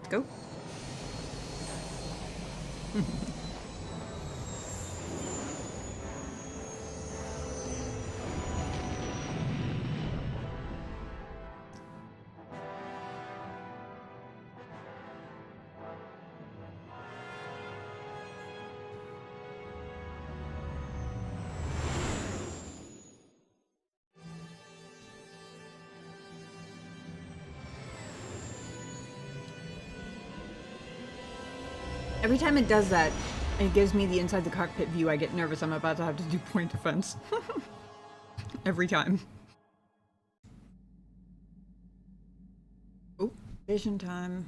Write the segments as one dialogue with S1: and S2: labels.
S1: Let's go. Every time it does that, it gives me the inside the cockpit view. I get nervous I'm about to have to do point defense. Every time. Oh, vision time.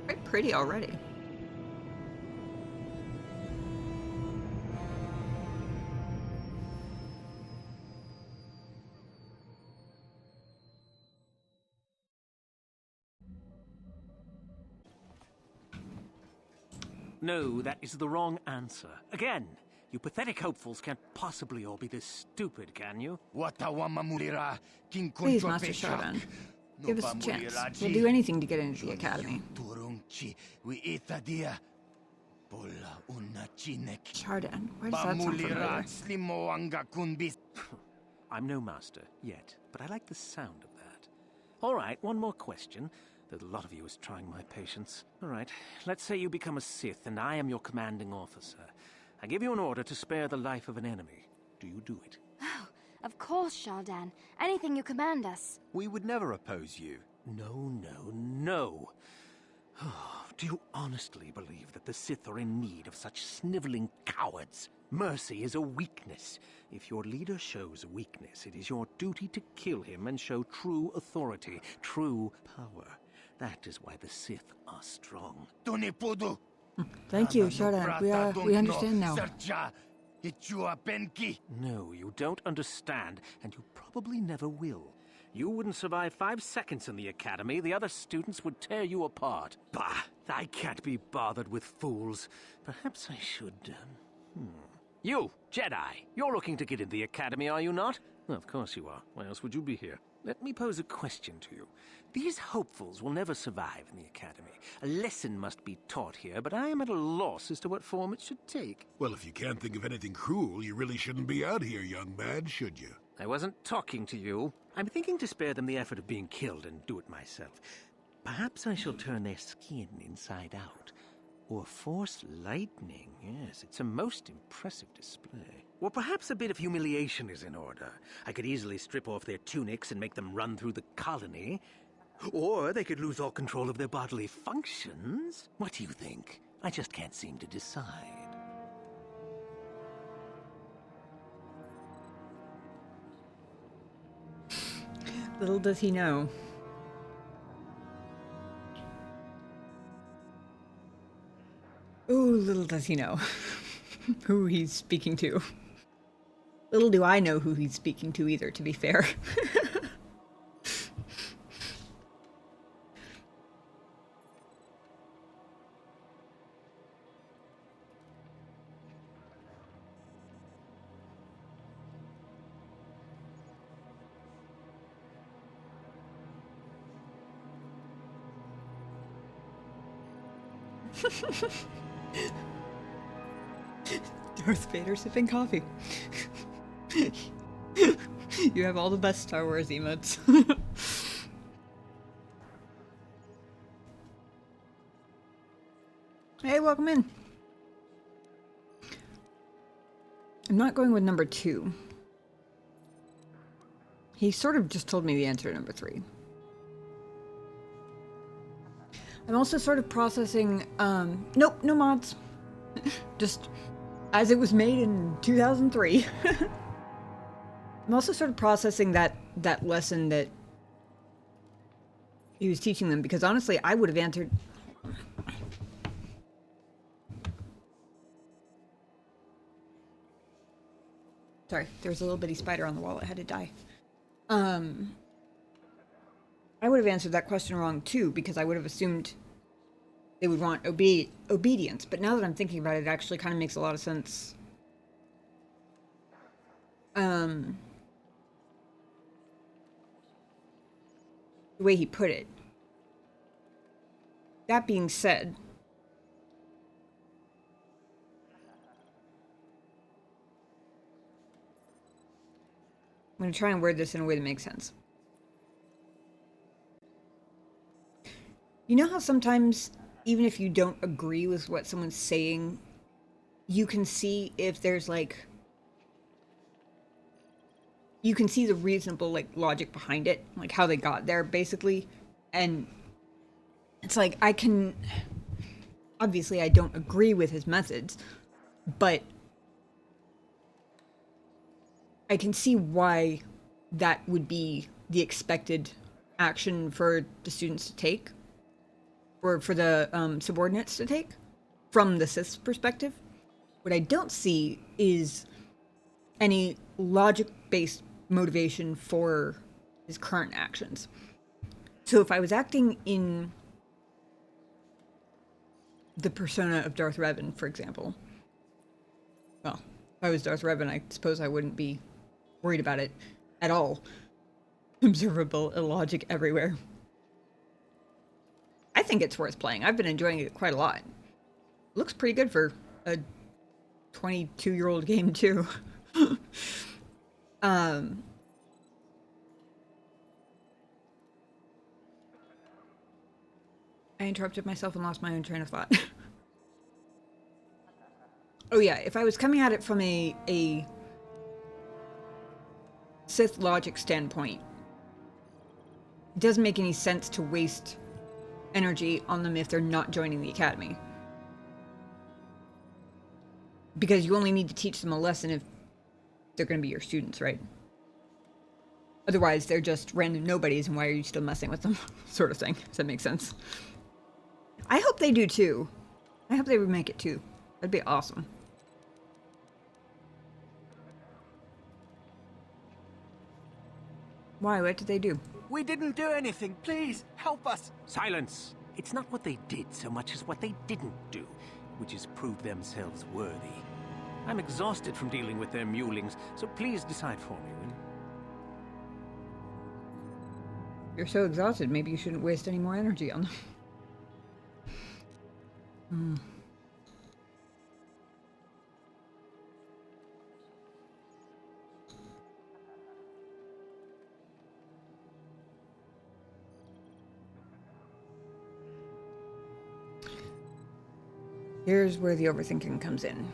S1: Quite pretty already.
S2: No, that is the wrong answer. Again, you pathetic hopefuls can't possibly all be this stupid, can you?
S1: Please, Master Shardan. Give us a chance. We'll do anything to get into the academy. Shardan, where does that sound familiar?
S2: I'm no master, yet, but I like the sound of that. Alright, one more question. Though a lot of you is trying my patience. Alright, let's say you become a Sith and I am your commanding officer. I give you an order to spare the life of an enemy. Do you do it?
S3: Oh, of course, Shardan. Anything you command us.
S4: We would never oppose you.
S2: No, no, no. Do you honestly believe that the Sith are in need of such sniveling cowards? Mercy is a weakness. If your leader shows weakness, it is your duty to kill him and show true authority, true power. That is why the Sith are strong.
S1: Thank you, Shardan. We understand now.
S2: No, you don't understand, and you probably never will. You wouldn't survive 5 seconds in the academy. The other students would tear you apart. Bah! I can't be bothered with fools. Perhaps I should, You, Jedi, you're looking to get in the academy, are you not? Well, of course you are. Why else would you be here? Let me pose a question to you. These hopefuls will never survive in the academy. A lesson must be taught here, but I am at a loss as to what form it should take.
S5: Well, if you can't think of anything cruel, you really shouldn't be out here, young man, should you?
S2: I wasn't talking to you. I'm thinking to spare them the effort of being killed and do it myself. Perhaps I shall turn their skin inside out. Or force lightning. Yes, it's a most impressive display. Or perhaps a bit of humiliation is in order. I could easily strip off their tunics and make them run through the colony. Or they could lose all control of their bodily functions. What do you think? I just can't seem to decide.
S1: Little does he know. Ooh, little does he know who he's speaking to. Little do I know who he's speaking to either, to be fair. Darth Vader sipping coffee. You have all the best Star Wars emotes. Hey, welcome in. I'm not going with number 2. He sort of just told me the answer to number 3. I'm also sort of processing, nope, no mods. Just as it was made in 2003. I'm also sort of processing that lesson that he was teaching them, because honestly, I would have answered. Sorry, there was a little bitty spider on the wall that had to die. I would have answered that question wrong too, because I would have assumed they would want obedience. But now that I'm thinking about it, it actually kind of makes a lot of sense. The way he put it. That being said, I'm going to try and word this in a way that makes sense. You know how sometimes, even if you don't agree with what someone's saying, you can see if there's like... You can see the reasonable, like, logic behind it. Like, how they got there, basically. And it's like, I can... Obviously, I don't agree with his methods, but I can see why that would be the expected action for the students to take, or for the subordinates to take, from the Sith's perspective. What I don't see is any logic-based motivation for his current actions. So if I was acting in the persona of Darth Revan, for example, well, if I was Darth Revan, I suppose I wouldn't be worried about it at all. Observable illogic everywhere. I think it's worth playing. I've been enjoying it quite a lot. Looks pretty good for a 22-year-old game, too. I interrupted myself and lost my own train of thought. Oh yeah, if I was coming at it from a Sith logic standpoint, it doesn't make any sense to waste energy on them if they're not joining the academy. Because you only need to teach them a lesson if they're going to be your students, right? Otherwise, they're just random nobodies, and why are you still messing with them? Sort of thing. Does that make sense? I hope they do too. I hope they remake it too. That'd be awesome. Why? What did they do?
S4: We didn't do anything. Please, help us.
S2: Silence! It's not what they did so much as what they didn't do, which is prove themselves worthy. I'm exhausted from dealing with their mulings, so please decide for me, will you?
S1: You're so exhausted, maybe you shouldn't waste any more energy on them. Here's where the overthinking comes in.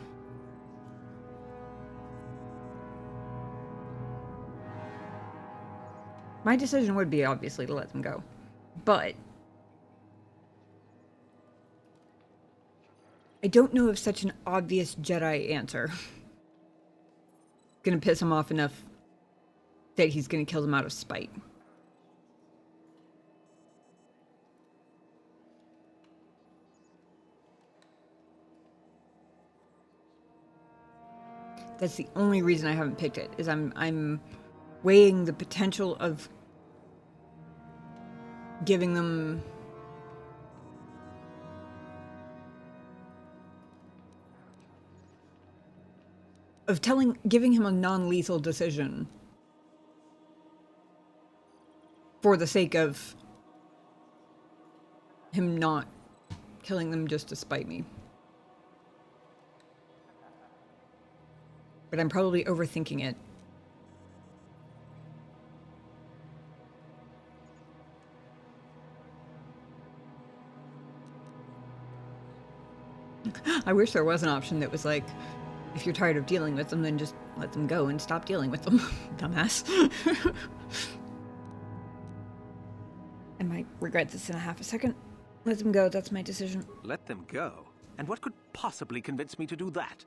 S1: My decision would be, obviously, to let them go. But I don't know if such an obvious Jedi answer gonna piss him off enough that he's gonna kill them out of spite. That's the only reason I haven't picked it, is I'm weighing the potential of giving them giving him a non-lethal decision for the sake of him not killing them just to spite me. But I'm probably overthinking it. I wish there was an option that was like, if you're tired of dealing with them, then just let them go and stop dealing with them. Dumbass. I might regret this in a half a second. Let them go, that's my decision.
S2: Let them go? And what could possibly convince me to do that?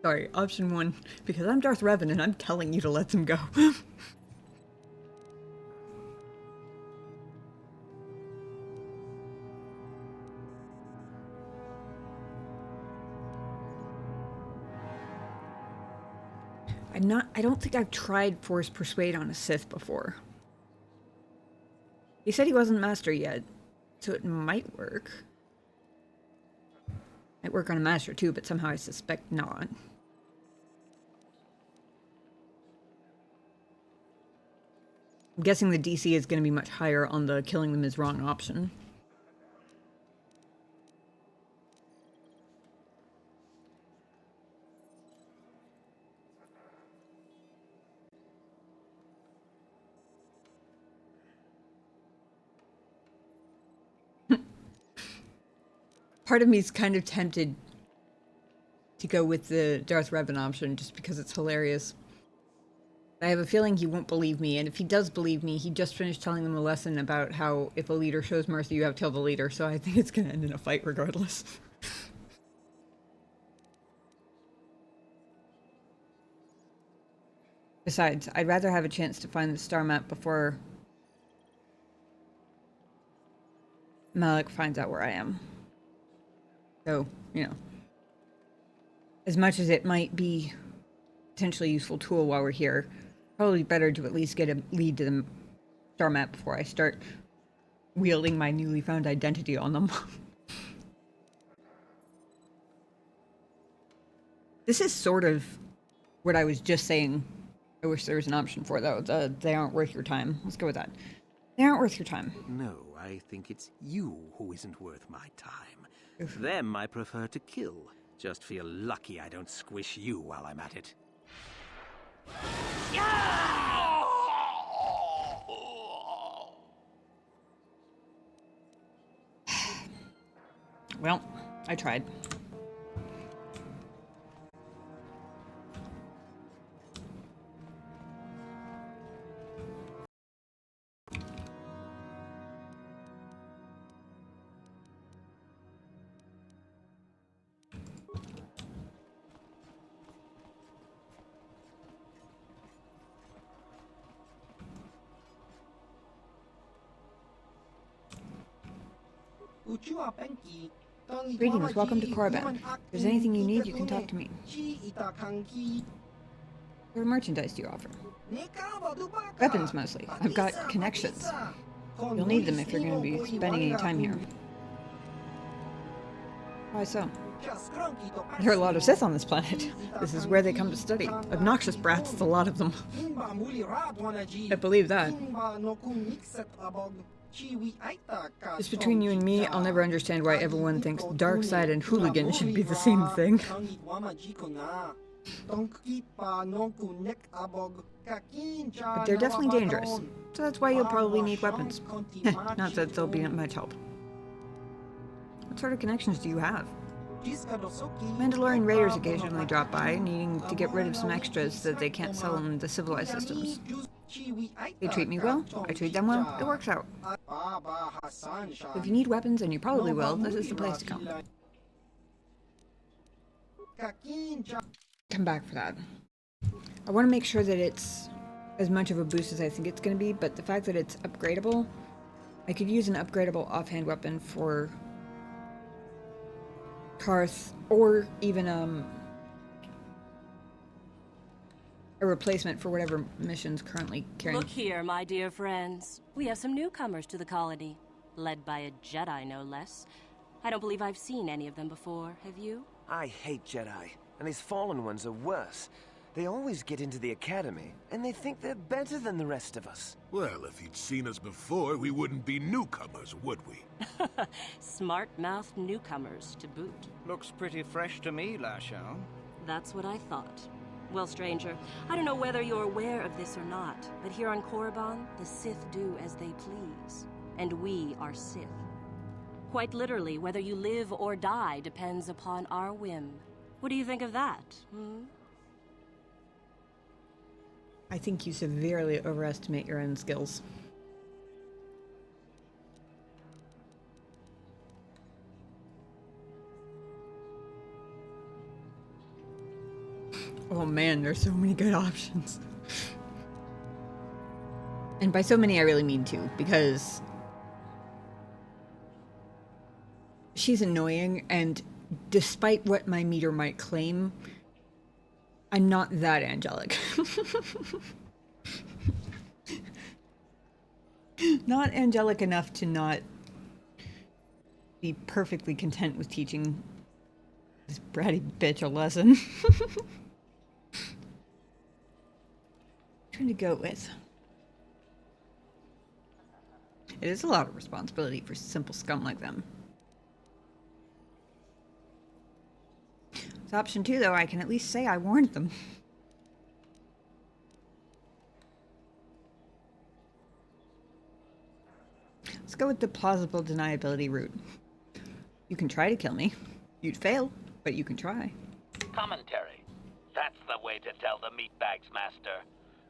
S1: Sorry, option one, because I'm Darth Revan and I'm telling you to let them go. I don't think I've tried Force Persuade on a Sith before. He said he wasn't Master yet, so it might work. Might work on a Master too, but somehow I suspect not. I'm guessing the DC is going to be much higher on the killing them is wrong option. Part of me is kind of tempted to go with the Darth Revan option just because it's hilarious. I have a feeling he won't believe me, and if he does believe me, he just finished telling them a lesson about how if a leader shows mercy, you have to kill the leader, so I think it's going to end in a fight regardless. Besides, I'd rather have a chance to find the star map before Malik finds out where I am. So, you know, as much as it might be a potentially useful tool while we're here, probably better to at least get a lead to the star map before I start wielding my newly found identity on them. This is sort of what I was just saying. I wish there was an option for, though. They aren't worth your time. Let's go with that. They aren't worth your time.
S2: No, I think it's you who isn't worth my time. Them I prefer to kill. Just feel lucky I don't squish you while I'm at it.
S1: Well, I tried. Greetings, welcome to Korriban. If there's anything you need, you can talk to me. What merchandise do you offer? Weapons, mostly. I've got connections. You'll need them if you're going to be spending any time here. Why so? There are a lot of Sith on this planet. This is where they come to study. Obnoxious brats, a lot of them. I believe that. Just between you and me, I'll never understand why everyone thinks dark side and hooligan should be the same thing. But they're definitely dangerous, so that's why you'll probably need weapons. Not that they'll be much help. What sort of connections do you have? Mandalorian raiders occasionally drop by, needing to get rid of some extras that they can't sell in the civilized systems. They treat me well, I treat them well, it works out. If you need weapons, and you probably will, this is the place to come. Come back for that. I want to make sure that it's as much of a boost as I think it's going to be, but the fact that it's upgradable, I could use an upgradable offhand weapon for Karth, or even a replacement for whatever mission's currently carrying.
S6: Look here, my dear friends. We have some newcomers to the colony, led by a Jedi, no less. I don't believe I've seen any of them before, have you?
S7: I hate Jedi, and these fallen ones are worse. They always get into the academy, and they think they're better than the rest of us.
S5: Well, if you'd seen us before, we wouldn't be newcomers, would we?
S6: Smart-mouthed newcomers, to boot.
S4: Looks pretty fresh to me, Lashao.
S6: That's what I thought. Well, stranger, I don't know whether you're aware of this or not, but here on Korriban, the Sith do as they please. And we are Sith. Quite literally, whether you live or die depends upon our whim. What do you think of that,
S1: I think you severely overestimate your own skills. Oh man, there's so many good options. And by so many, I really mean two, because she's annoying, and despite what my meter might claim, I'm not that angelic. Not angelic enough to not be perfectly content with teaching this bratty bitch a lesson. Trying to go with. It is a lot of responsibility for simple scum like them. With option 2, though, I can at least say I warned them. Let's go with the plausible deniability route. You can try to kill me. You'd fail, but you can try.
S8: Commentary. That's the way to tell the meatbags, Master.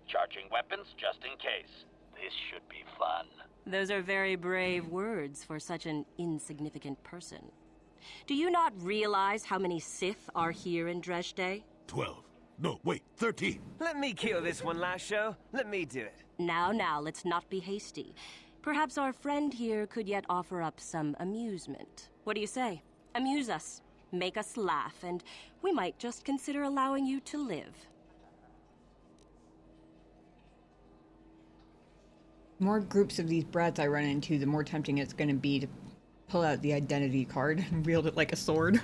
S8: Charging weapons just in case. This should be fun.
S6: Those are very brave words for such an insignificant person. Do you not realize how many Sith are here in Dresde?
S5: 12. No, wait, 13.
S7: Let me kill this one, Lasho. Let me do it.
S6: Now, let's not be hasty. Perhaps our friend here could yet offer up some amusement. What do you say? Amuse us, make us laugh, and we might just consider allowing you to live.
S1: The more groups of these brats I run into, the more tempting it's going to be to pull out the identity card and wield it like a sword.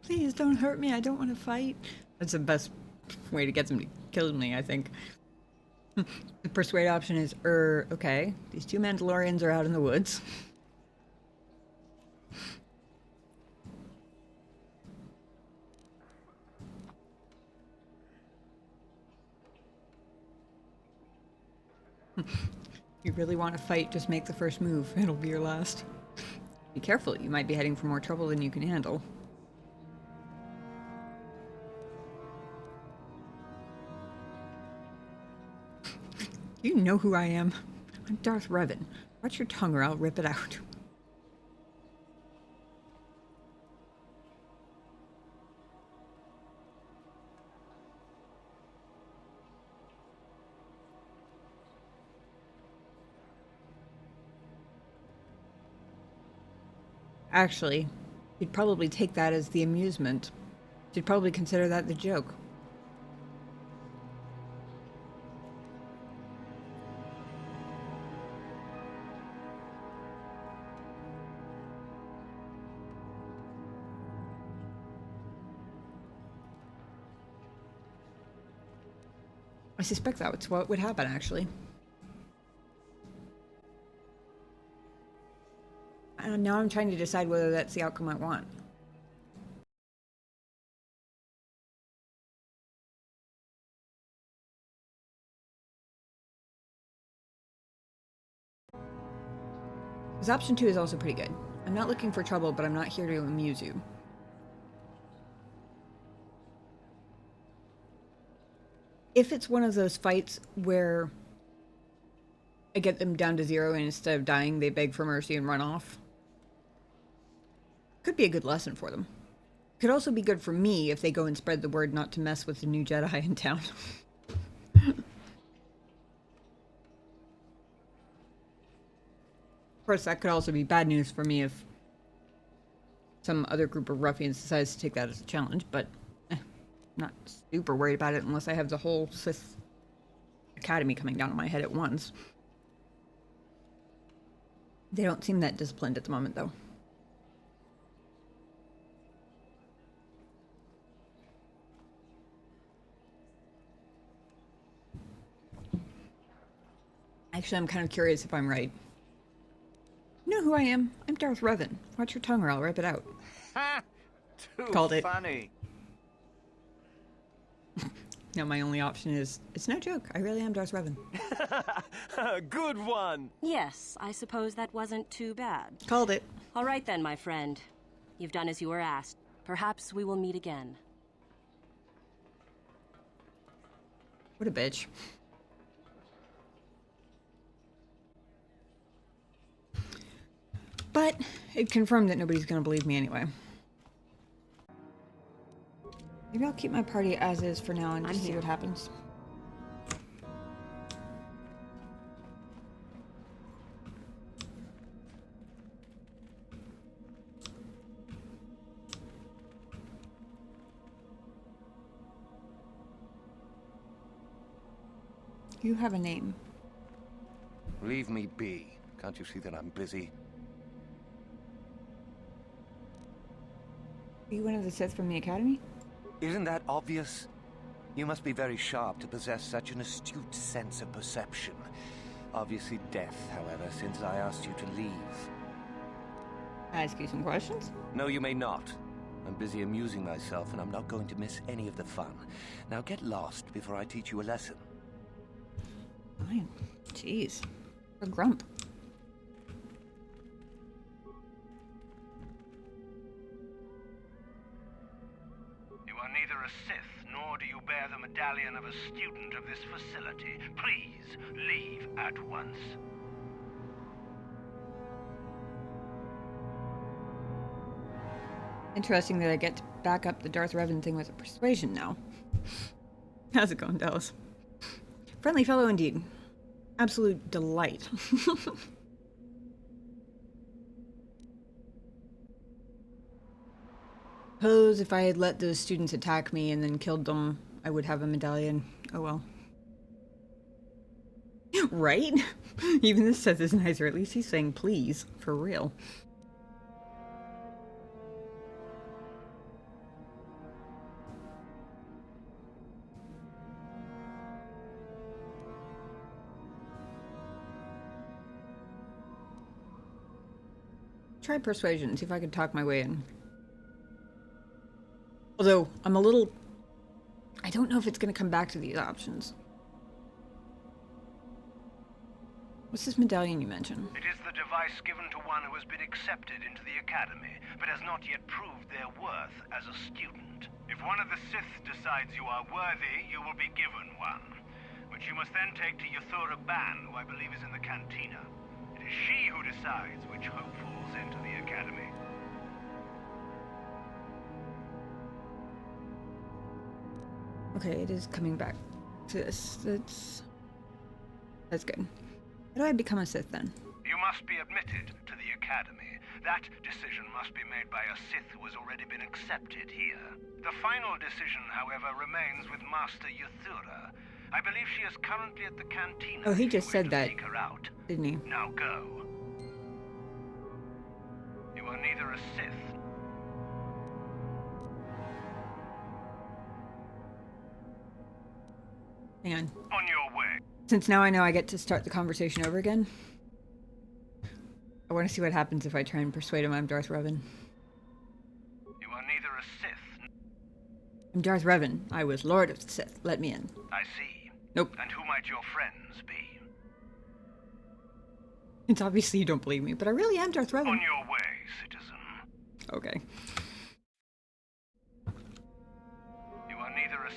S1: Please don't hurt me, I don't want to fight. That's the best way to get them to kill me, I think. The persuade option is, okay, these 2 Mandalorians are out in the woods. You really want to fight, just make the first move. It'll be your last. Be careful, you might be heading for more trouble than you can handle. You know who I am. I'm Darth Revan. Watch your tongue or I'll rip it out. Actually, you'd probably take that as the amusement. You'd probably consider that the joke. I suspect that's what would happen, actually. And now I'm trying to decide whether that's the outcome I want. Because option 2 is also pretty good. I'm not looking for trouble, but I'm not here to amuse you. If it's one of those fights where I get them down to 0 and instead of dying, they beg for mercy and run off, could be a good lesson for them. Could also be good for me if they go and spread the word not to mess with the new Jedi in town. Of course, that could also be bad news for me if some other group of ruffians decides to take that as a challenge, but I'm not super worried about it unless I have the whole Sith Academy coming down on my head at once. They don't seem that disciplined at the moment, though. Actually, I'm kind of curious if I'm right. You know who I am? I'm Darth Revan. Watch your tongue or I'll rip it out.
S4: Ha! Too
S1: Called it.
S4: funny.
S1: Now my only option is, it's no joke, I really am Darth Revan.
S7: Good one!
S6: Yes, I suppose that wasn't too bad.
S1: Called it.
S6: All right then, my friend. You've done as you were asked. Perhaps we will meet again.
S1: What a bitch. But it confirmed that nobody's gonna believe me anyway. Maybe I'll keep my party as is for now and just see what happens. You have a name.
S4: Leave me be. Can't you see that I'm busy?
S1: Are you one of the Sith from the Academy?
S4: Isn't that obvious? You must be very sharp to possess such an astute sense of perception. Obviously death, however, since I asked you to leave.
S1: Ask you some questions?
S4: No, you may not. I'm busy amusing myself, and I'm not going to miss any of the fun. Now get lost before I teach you a lesson.
S1: Fine. Jeez. A grump.
S9: You are neither a Sith, nor do you bear the medallion of a student of this facility. Please, leave at once.
S1: Interesting that I get to back up the Darth Revan thing with a persuasion now. How's it going, Dallas? Friendly fellow indeed. Absolute delight. Suppose if I had let those students attack me and then killed them, I would have a medallion. Oh well. Right? Even this Sith is nicer. At least he's saying please. For real. Try persuasion, see if I can talk my way in. Although, I'm a little... I don't know if it's going to come back to these options. What's this medallion you mentioned?
S9: It is the device given to one who has been accepted into the Academy, but has not yet proved their worth as a student. If one of the Sith decides you are worthy, you will be given one, which you must then take to Yathura Ban, who I believe is in the cantina. It is she who decides which hopefuls enter the Academy.
S1: Okay, it is coming back to this. That's good. How do I become a Sith then?
S9: You must be admitted to the Academy. That decision must be made by a Sith who has already been accepted here. The final decision, however, remains with Master Yathura. I believe she is currently at the cantina.
S1: Oh, he just said that,
S9: take her out.
S1: didn't he?
S9: Now go. You are neither a Sith.
S1: Hang on.
S9: On your way.
S1: Since now I know I get to start the conversation over again, I want to see what happens if I try and persuade him I'm Darth Revan.
S9: You are neither a Sith.
S1: I'm Darth Revan. I was Lord of the Sith. Let me in.
S9: I see.
S1: Nope.
S9: And who might your friends be?
S1: It's obviously you don't believe me, but I really am Darth Revan.
S9: On your way, citizen.
S1: Okay.
S9: You are neither a...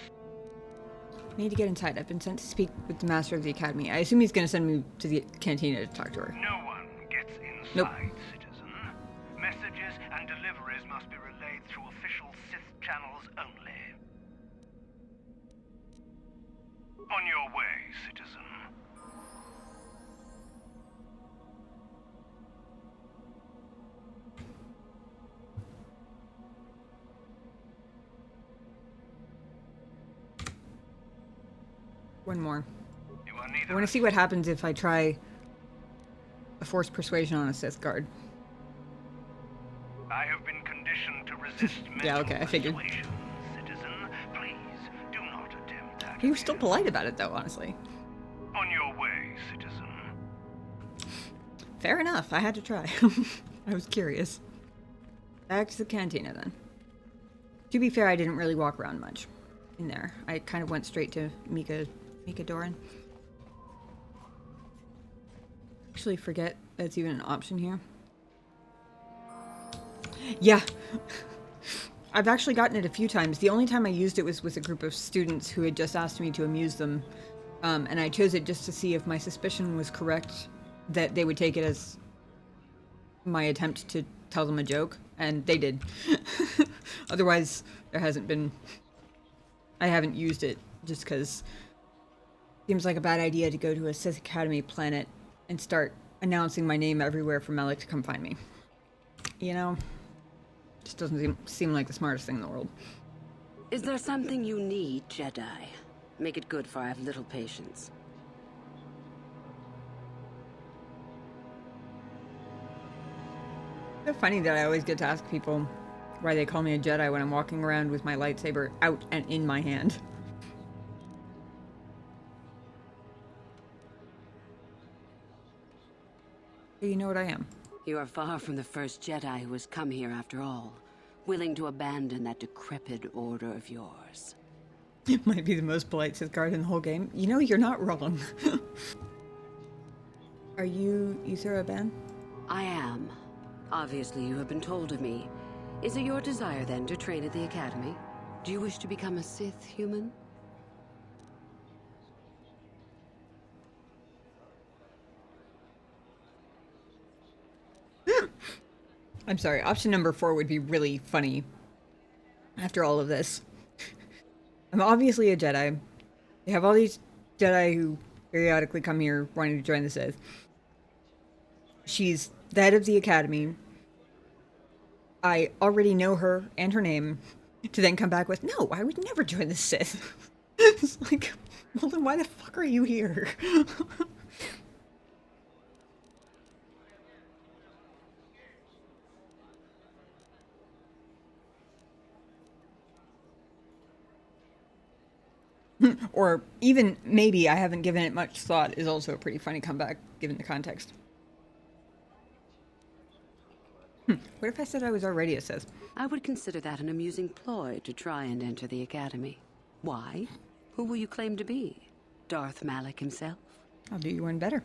S1: I need to get inside. I've been sent to speak with the Master of the Academy. I assume he's going to send me to the cantina to talk to her.
S9: No one gets inside,
S1: Nope.
S9: citizen. Messages and deliveries must be relayed through official Sith channels only. On your way, citizen.
S1: One more.
S9: You are
S1: I
S9: neither
S1: want to see what happens if I try a forced persuasion on a Sith guard.
S9: I have been conditioned to resist
S1: Yeah,
S9: mental
S1: okay, I figured.
S9: persuasion, citizen. Please, do not attempt that.
S1: He was still polite about it, though, honestly.
S9: On your way, citizen.
S1: Fair enough. I had to try. I was curious. Back to the cantina, then. To be fair, I didn't really walk around much in there. I kind of went straight to Mika Doran. Actually, forget that's even an option here. Yeah. I've actually gotten it a few times. The only time I used it was with a group of students who had just asked me to amuse them. And I chose it just to see if my suspicion was correct that they would take it as my attempt to tell them a joke. And they did. Otherwise, there hasn't been... I haven't used it just because it seems like a bad idea to go to a Sith Academy planet and start announcing my name everywhere for Melek to come find me. You know? Just doesn't seem like the smartest thing in the world.
S10: Is there something you need, Jedi? Make it good, for I have little patience.
S1: So funny that I always get to ask people why they call me a Jedi when I'm walking around with my lightsaber out and in my hand. So you know what I am.
S10: You are far from the first Jedi who has come here after all, willing to abandon that decrepit order of yours.
S1: It might be the most polite Sith guard in the whole game. You know, you're not wrong. Are you Ithra Ben?
S10: I am. Obviously, you have been told of me. Is it your desire, then, to train at the Academy? Do you wish to become a Sith human?
S1: I'm sorry, option number 4 would be really funny after all of this. I'm obviously a Jedi. They have all these Jedi who periodically come here wanting to join the Sith. She's the head of the Academy. I already know her and her name. To then come back with, no, I would never join the Sith. It's like, well then why the fuck are you here? Or even maybe I haven't given it much thought is also a pretty funny comeback given the context. What if I said I was already a Sith?
S10: I would consider that an amusing ploy to try and enter the Academy. Why? Who will you claim to be? Darth Malak himself?
S1: I'll do you one better.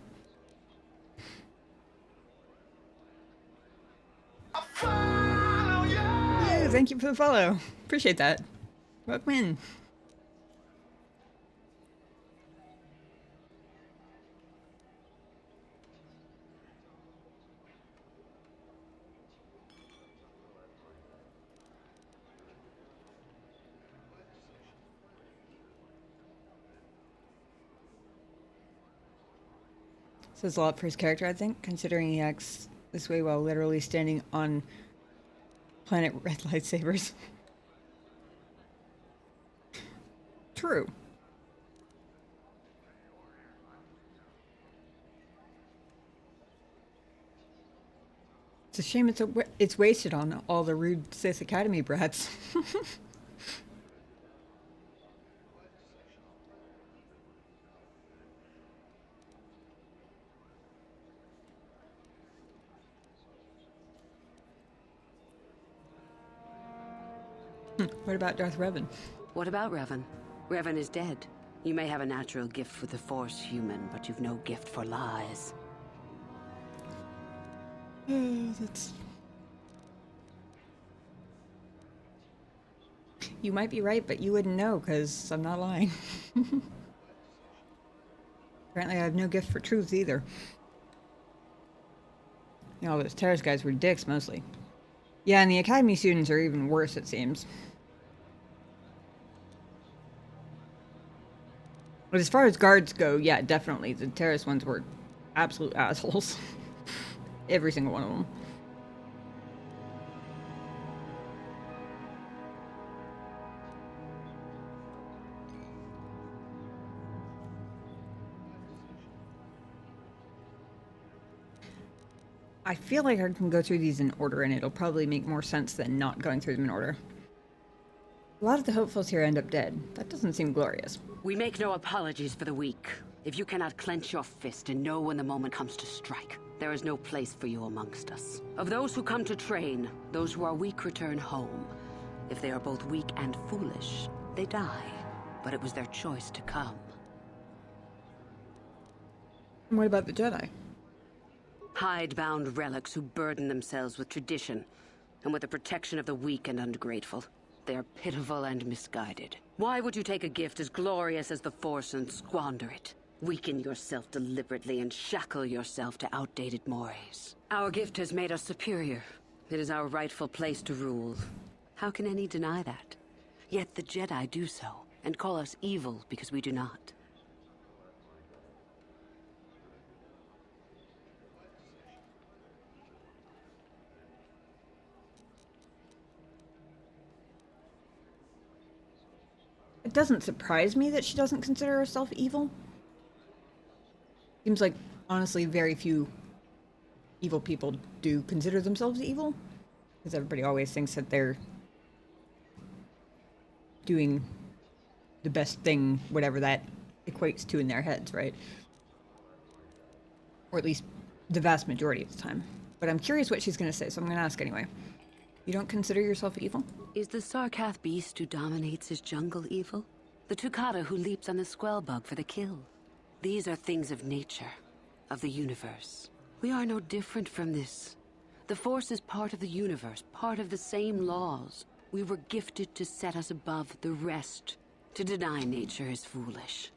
S1: Yeah, thank you for the follow. Appreciate that. Welcome in. Says a lot for his character, I think, considering he acts this way while literally standing on planet red lightsabers. True. It's a shame it's wasted on all the rude Sith Academy brats. What about Darth Revan?
S10: What about Revan? Revan is dead. You may have a natural gift for the Force, human, but you've no gift for lies.
S1: That's... You might be right, but you wouldn't know, because I'm not lying. Apparently I have no gift for truth, either. You know, those terrorist guys were dicks, mostly. Yeah, and the Academy students are even worse, it seems. But as far as guards go, yeah, definitely. The terrorist ones were absolute assholes. Every single one of them. I feel like I can go through these in order and it'll probably make more sense than not going through them in order. A lot of the hopefuls here end up dead. That doesn't seem glorious.
S10: We make no apologies for the weak. If you cannot clench your fist and know when the moment comes to strike, there is no place for you amongst us. Of those who come to train, those who are weak return home. If they are both weak and foolish, they die. But it was their choice to come.
S1: And what about the Jedi?
S10: Hidebound relics who burden themselves with tradition and with the protection of the weak and ungrateful. They are pitiful and misguided. Why would you take a gift as glorious as the Force and squander it? Weaken yourself deliberately and shackle yourself to outdated mores. Our gift has made us superior. It is our rightful place to rule. How can any deny that? Yet the Jedi do so, and call us evil because we do not.
S1: It doesn't surprise me that she doesn't consider herself evil. Seems like, honestly, very few evil people do consider themselves evil. Because everybody always thinks that they're doing the best thing, whatever that equates to in their heads, right? Or at least the vast majority of the time. But I'm curious what she's going to say, so I'm going to ask anyway. You don't consider yourself evil?
S10: Is the Sarkath beast who dominates his jungle evil? The Tukata who leaps on the Squellbug for the kill? These are things of nature, of the universe. We are no different from this. The Force is part of the universe, part of the same laws. We were gifted to set us above the rest. To deny nature is foolish.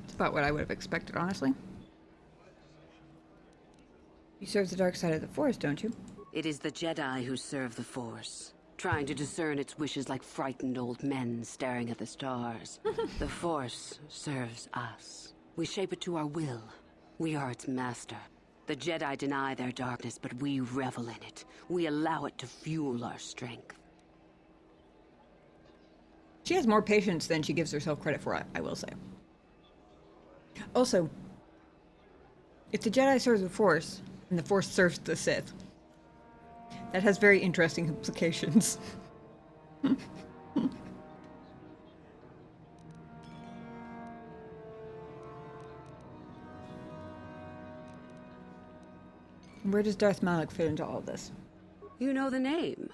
S1: It's about what I would have expected, honestly. You serve the dark side of the Force, don't you?
S10: It is the Jedi who serve the Force, trying to discern its wishes like frightened old men staring at the stars. The Force serves us. We shape it to our will. We are its master. The Jedi deny their darkness, but we revel in it. We allow it to fuel our strength.
S1: She has more patience than she gives herself credit for, I will say. Also, if the Jedi serves the Force, and the Force serves the Sith, that has very interesting implications. Where does Darth Malak fit into all of this?
S10: You know the name.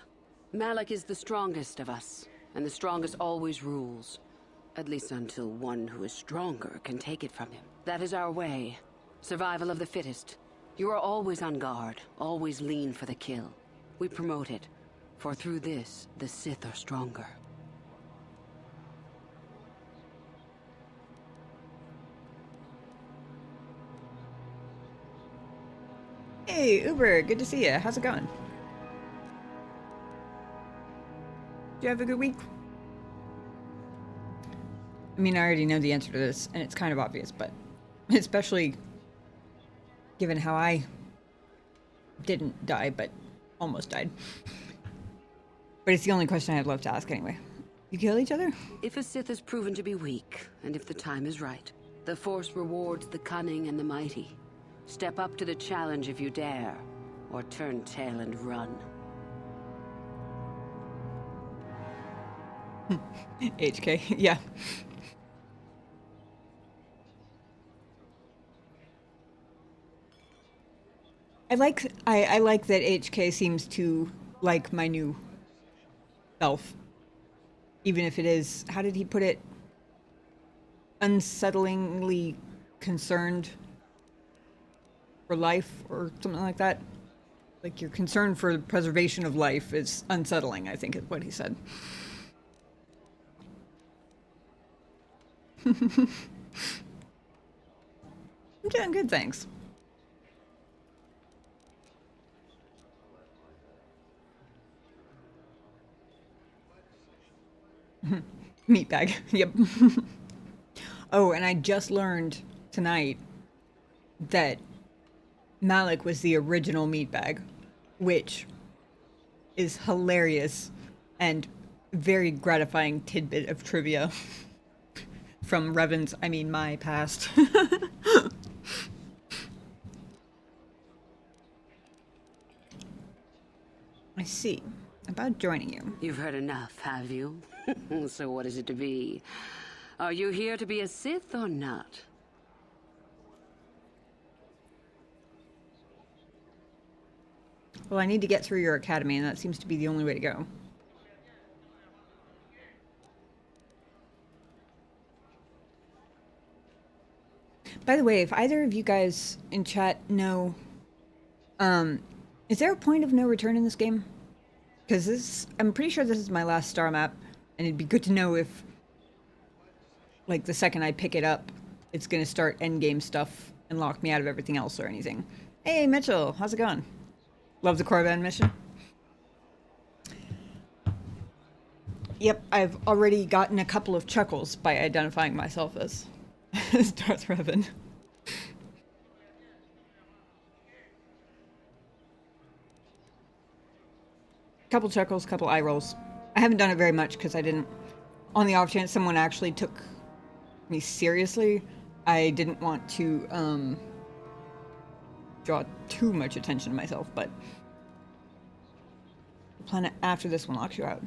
S10: Malak is the strongest of us, and the strongest always rules. At least until one who is stronger can take it from him. That is our way. Survival of the fittest. You are always on guard, always lean for the kill. We promote it, for through this, the Sith are stronger.
S1: Hey, Uber, good to see you. How's it going? Did you have a good week? I mean, I already know the answer to this, and it's kind of obvious, but especially given how I didn't die, but almost died. But it's the only question I had left to ask anyway. You kill each other?
S10: If a Sith is proven to be weak, and if the time is right, the Force rewards the cunning and the mighty. Step up to the challenge if you dare, or turn tail and run.
S1: HK, yeah. I like that HK seems to like my new self. Even if it is, how did he put it? Unsettlingly concerned for life or something like that. Like your concern for the preservation of life is unsettling, I think is what he said. I'm doing good, thanks. Meatbag, yep. Oh, and I just learned tonight that Malak was the original meatbag, which is hilarious and very gratifying tidbit of trivia from Revan's, I mean my past. I see. About joining you.
S10: You've heard enough, have you? So what is it to be? Are you here to be a Sith or not?
S1: Well, I need to get through your academy, and that seems to be the only way to go. By the way, if either of you guys in chat know, is there a point of no return in this game? Because I'm pretty sure this is my last star map, and it'd be good to know if, like, the second I pick it up, it's gonna start endgame stuff and lock me out of everything else or anything. Hey, Mitchell, how's it going? Love the korriban mission. Yep, I've already gotten a couple of chuckles by identifying myself as Darth Revan. Couple chuckles, couple eye rolls. I haven't done it very much because I didn't, on the off chance someone actually took me seriously, I didn't want to draw too much attention to myself, but the planet after this one locks you out.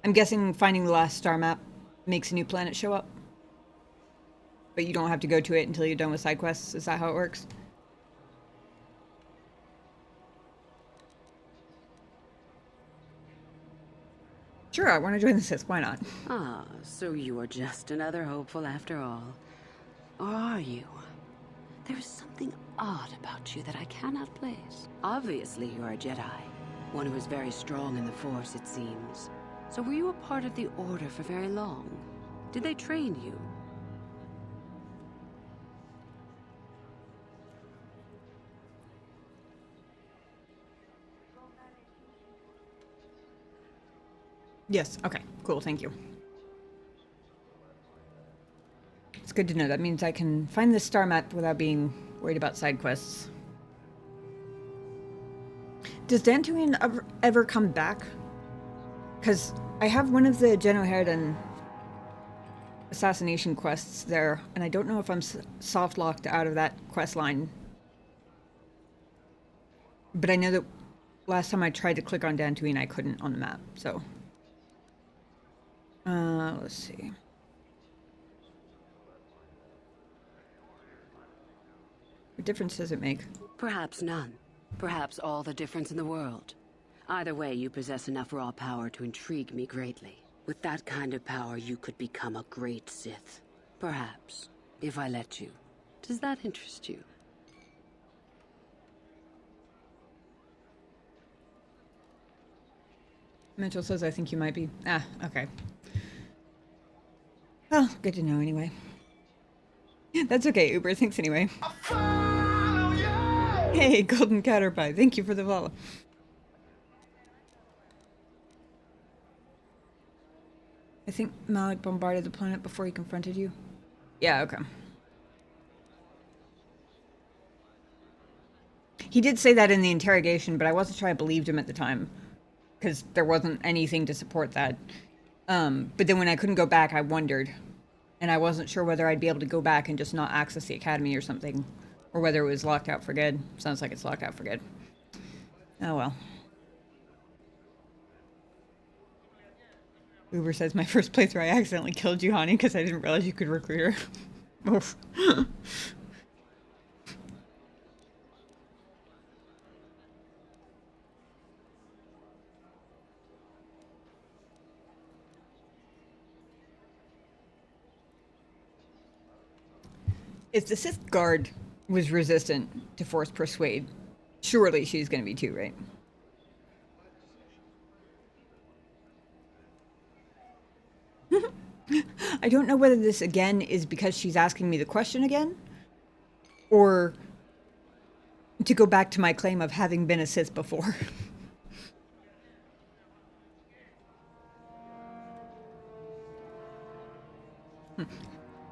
S1: I'm guessing finding the last star map makes a new planet show up, but you don't have to go to it until you're done with side quests. Is that how it works? Sure, I want to join the Sith. Why not?
S10: Ah, so you are just another hopeful after all. Or are you? There is something odd about you that I cannot place. Obviously, you are a Jedi. One who is very strong in the Force, it seems. So were you a part of the Order for very long? Did they train you?
S1: Yes, okay, cool, thank you. It's good to know. That means I can find this star map without being worried about side quests. Does Dantooine ever come back? Because I have one of the Geno Harridan assassination quests there, and I don't know if I'm soft-locked out of that quest line. But I know that last time I tried to click on Dantooine, I couldn't on the map, so... let's see. What difference does it make?
S10: Perhaps none. Perhaps all the difference in the world. Either way, you possess enough raw power to intrigue me greatly. With that kind of power, you could become a great Sith. Perhaps, if I let you. Does that interest you?
S1: Mitchell says I think you might be. Ah, okay. Well, good to know anyway. That's okay, Uber. Thanks anyway. Hey, Golden Caterpie. Thank you for the follow. I think Malik bombarded the planet before he confronted you. Yeah, okay. He did say that in the interrogation, but I wasn't sure I believed him at the time. Because there wasn't anything to support that. But then when I couldn't go back, I wondered. And I wasn't sure whether I'd be able to go back and just not access the academy or something. Or whether it was locked out for good. Sounds like it's locked out for good. Oh well. Uber says, my first playthrough I accidentally killed you, honey, because I didn't realize you could recruit her. Oof. If the Sith guard was resistant to Force Persuade, surely she's going to be too, right? I don't know whether this, again, is because she's asking me the question again, or to go back to my claim of having been a Sith before.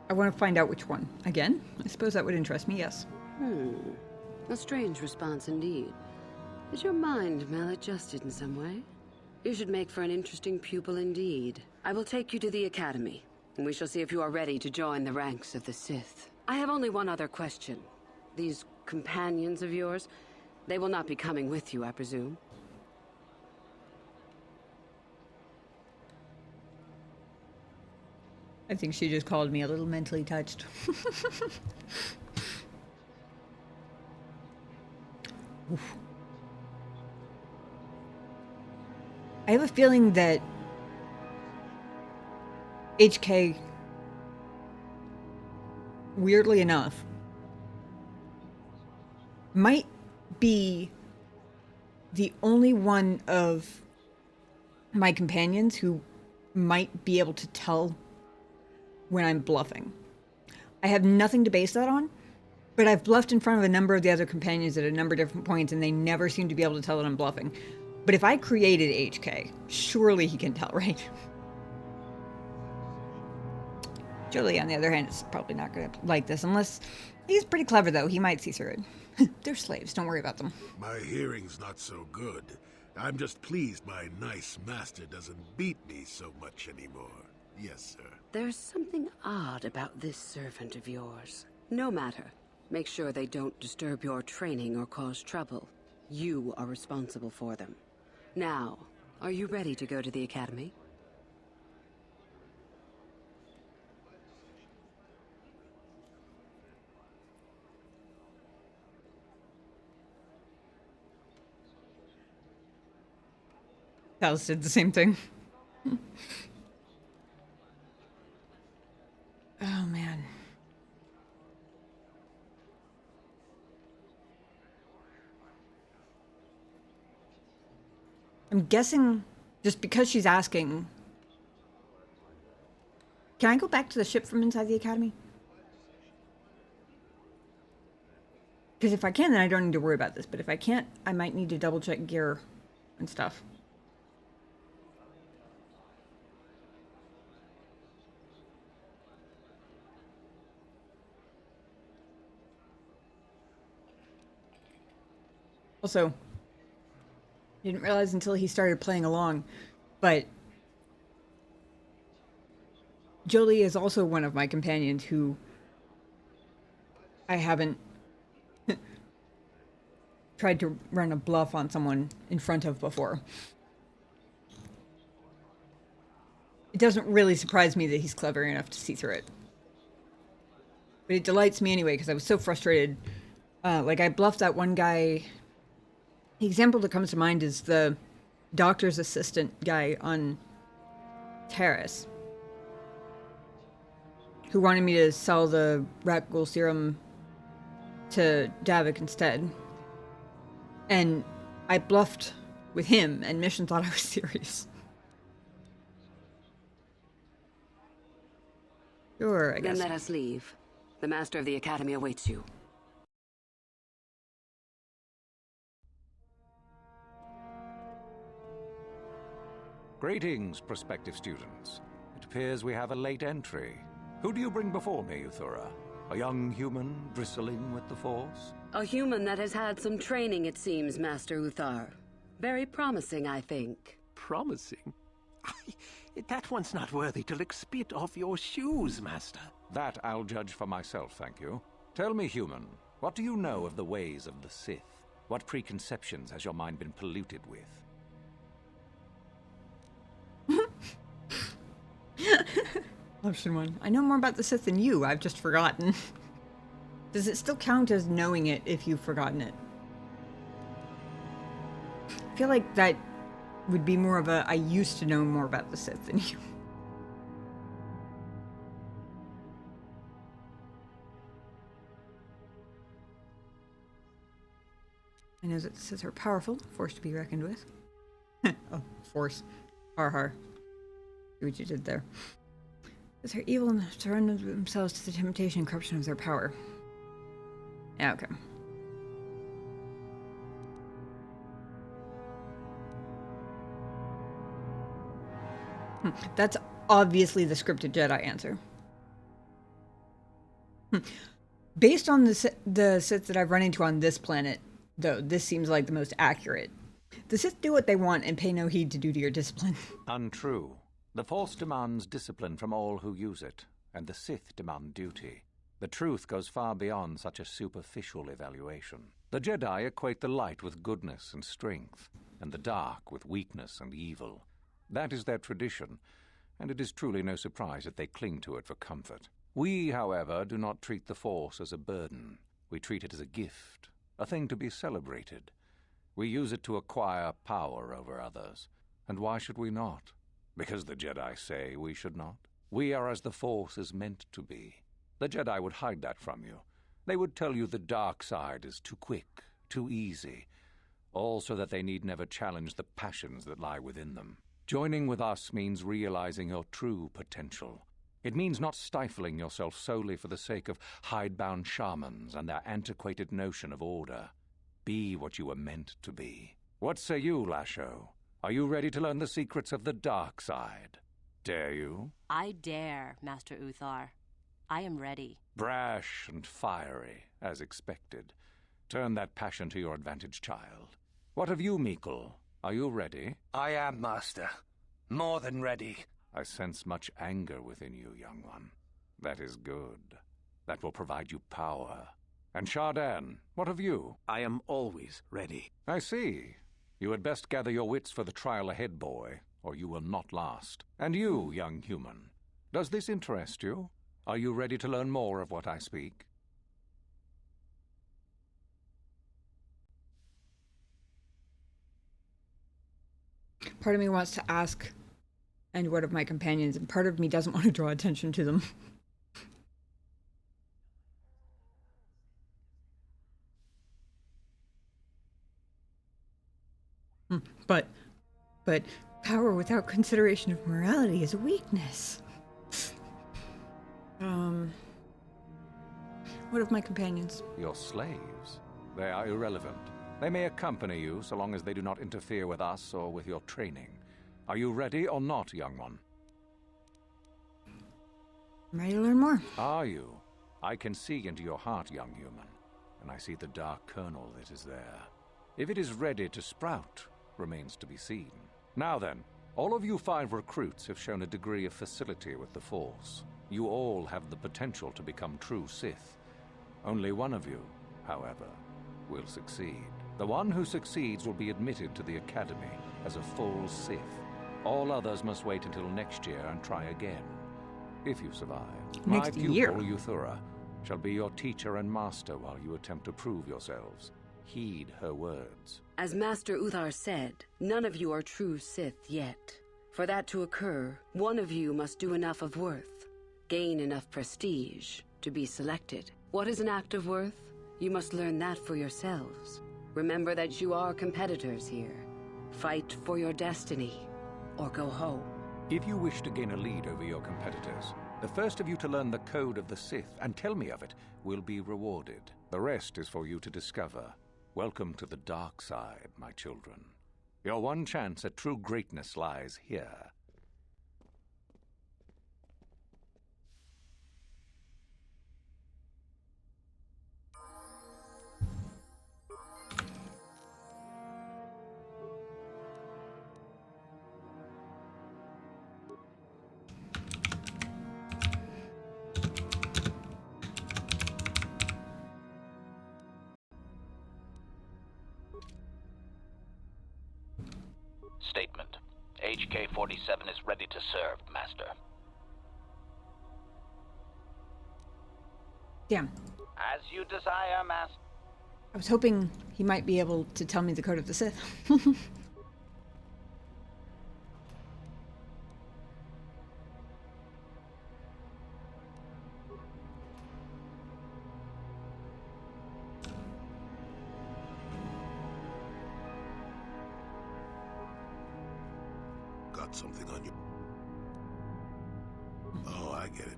S1: I want to find out which one. Again? I suppose that would interest me, yes.
S10: A strange response indeed. Is your mind maladjusted in some way? You should make for an interesting pupil indeed. I will take you to the academy, and we shall see if you are ready to join the ranks of the Sith. I have only one other question. These companions of yours, they will not be coming with you, I presume?
S1: I think she just called me a little mentally touched. Oof. I have a feeling that HK, weirdly enough, might be the only one of my companions who might be able to tell when I'm bluffing. I have nothing to base that on, but I've bluffed in front of a number of the other companions at a number of different points, and they never seem to be able to tell that I'm bluffing. But if I created HK, surely he can tell, right? Jolie, on the other hand, is probably not going to like this, unless he's pretty clever, though. He might see through it. They're slaves. Don't worry about them.
S5: My hearing's not so good. I'm just pleased my nice master doesn't beat me so much anymore. Yes, sir.
S10: There's something odd about this servant of yours. No matter. Make sure they don't disturb your training or cause trouble. You are responsible for them. Now, are you ready to go to the academy?
S1: Alice did the same thing. Oh, man. I'm guessing just because she's asking. Can I go back to the ship from inside the academy? Because if I can, then I don't need to worry about this. But if I can't, I might need to double check gear and stuff. Also, didn't realize until he started playing along, but Jolie is also one of my companions who I haven't tried to run a bluff on someone in front of before. It doesn't really surprise me that he's clever enough to see through it. But it delights me anyway, because I was so frustrated. Like, I bluffed that one guy. The example that comes to mind is the doctor's assistant guy on Terrace, who wanted me to sell the rat ghoul serum to Davik instead. And I bluffed with him, and Mission thought I was serious. Sure, I guess.
S10: Then let us leave. The master of the academy awaits you.
S11: Greetings, prospective students. It appears we have a late entry. Who do you bring before me, Uthura? A young human bristling with the Force?
S10: A human that has had some training, it seems, Master Uthar. Very promising, I think.
S2: Promising? That one's not worthy to lick spit off your shoes, Master.
S11: That I'll judge for myself, thank you. Tell me, human, what do you know of the ways of the Sith? What preconceptions has your mind been polluted with?
S1: Option 1. I know more about the Sith than you, I've just forgotten. Does it still count as knowing it if you've forgotten it? I feel like that would be more of a I used to know more about the Sith than you. I know that the Sith are powerful, force to be reckoned with. Oh, force. Har har. See what you did there. They're evil and surrender themselves to the temptation and corruption of their power. Yeah, okay. That's obviously the scripted Jedi answer. Based on the Sith that I've run into on this planet, though, this seems like the most accurate. The Sith do what they want and pay no heed to duty or discipline.
S11: Untrue. The Force demands discipline from all who use it, and the Sith demand duty. The truth goes far beyond such a superficial evaluation. The Jedi equate the light with goodness and strength, and the dark with weakness and evil. That is their tradition, and it is truly no surprise that they cling to it for comfort. We, however, do not treat the Force as a burden. We treat it as a gift, a thing to be celebrated. We use it to acquire power over others. And why should we not? Because the Jedi say we should not. We are as the Force is meant to be. The Jedi would hide that from you. They would tell you the dark side is too quick, too easy, all so that they need never challenge the passions that lie within them. Joining with us means realizing your true potential. It means not stifling yourself solely for the sake of hidebound shamans and their antiquated notion of order. Be what you were meant to be. What say you, Lasho? Are you ready to learn the secrets of the dark side? Dare you?
S6: I dare, Master Uthar. I am ready.
S11: Brash and fiery, as expected. Turn that passion to your advantage, child. What of you, Meekle? Are you ready?
S4: I am, Master. More than ready.
S11: I sense much anger within you, young one. That is good. That will provide you power. And Shardan, what of you?
S2: I am always ready.
S11: I see. You had best gather your wits for the trial ahead, boy, or you will not last. And you, young human, does this interest you? Are you ready to learn more of what I speak?
S1: Part of me wants to ask, and what of my companions, and part of me doesn't want to draw attention to them. But power without consideration of morality is a weakness. What of my companions?
S11: Your slaves. They are irrelevant. They may accompany you so long as they do not interfere with us or with your training. Are you ready or not, young one?
S1: I'm ready to learn more.
S11: Are you? I can see into your heart, young human, and I see the dark kernel that is there. If it is ready to sprout, remains to be seen. Now then, all of you 5 recruits have shown a degree of facility with the Force. You all have the potential to become true Sith. Only one of you, however, will succeed. The one who succeeds will be admitted to the Academy as a full Sith. All others must wait until next year and try again. If you survive, my pupil, Euthura, shall be your teacher and master while you attempt to prove yourselves. Heed her words.
S10: As Master Uthar said, none of you are true Sith yet. For that to occur, one of you must do enough of worth, gain enough prestige, to be selected. What is an act of worth? You must learn that for yourselves. Remember that you are competitors here. Fight for your destiny, or go home.
S11: If you wish to gain a lead over your competitors, the first of you to learn the code of the Sith and tell me of it will be rewarded. The rest is for you to discover. Welcome to the dark side, my children. Your one chance at true greatness lies here.
S8: Statement. HK-47 is ready to serve, Master.
S1: Damn.
S8: As you desire, Master.
S1: I was hoping he might be able to tell me the code of the Sith.
S5: Got something on you. Oh, I get it.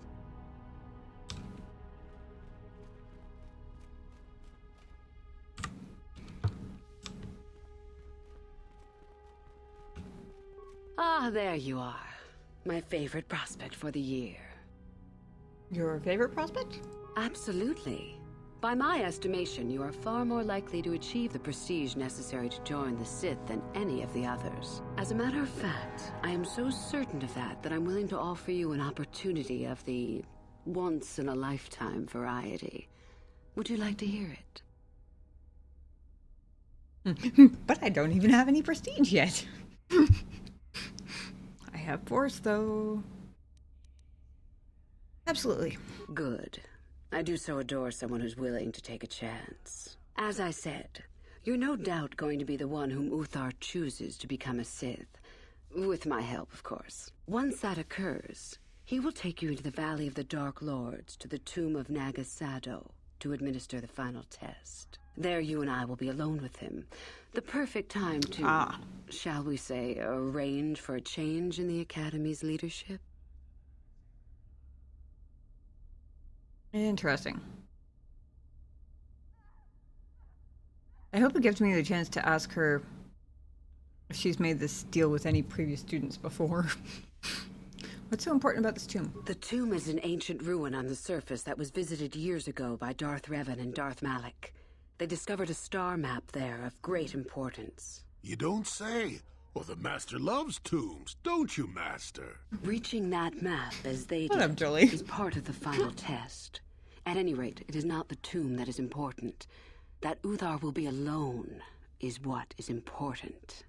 S10: Ah, there you are. My favorite prospect for the year.
S1: Your favorite prospect?
S10: Absolutely. By my estimation, you are far more likely to achieve the prestige necessary to join the Sith than any of the others. As a matter of fact, I am so certain of that I'm willing to offer you an opportunity of the once-in-a-lifetime variety. Would you like to hear
S1: it? But I don't even have any prestige yet. I have Force, though. Absolutely.
S10: Good. I do so adore someone who's willing to take a chance. As I said, you're no doubt going to be the one whom Uthar chooses to become a Sith. With my help, of course. Once that occurs, he will take you into the Valley of the Dark Lords to the tomb of Nagasado to administer the final test. There you and I will be alone with him. The perfect time to, shall we say, arrange for a change in the Academy's leadership.
S1: Interesting. I hope it gives me the chance to ask her if she's made this deal with any previous students before. What's so important about this tomb?
S10: The tomb is an ancient ruin on the surface that was visited years ago by Darth Revan and Darth Malak. They discovered a star map there of great importance.
S5: You don't say. Well, the Master loves tombs, don't you, Master?
S10: Reaching that map as they
S1: Shut up,
S10: did
S1: Jolie.
S10: is part of the final test. At any rate, it is not the tomb that is important. That Uthar will be alone is what is important.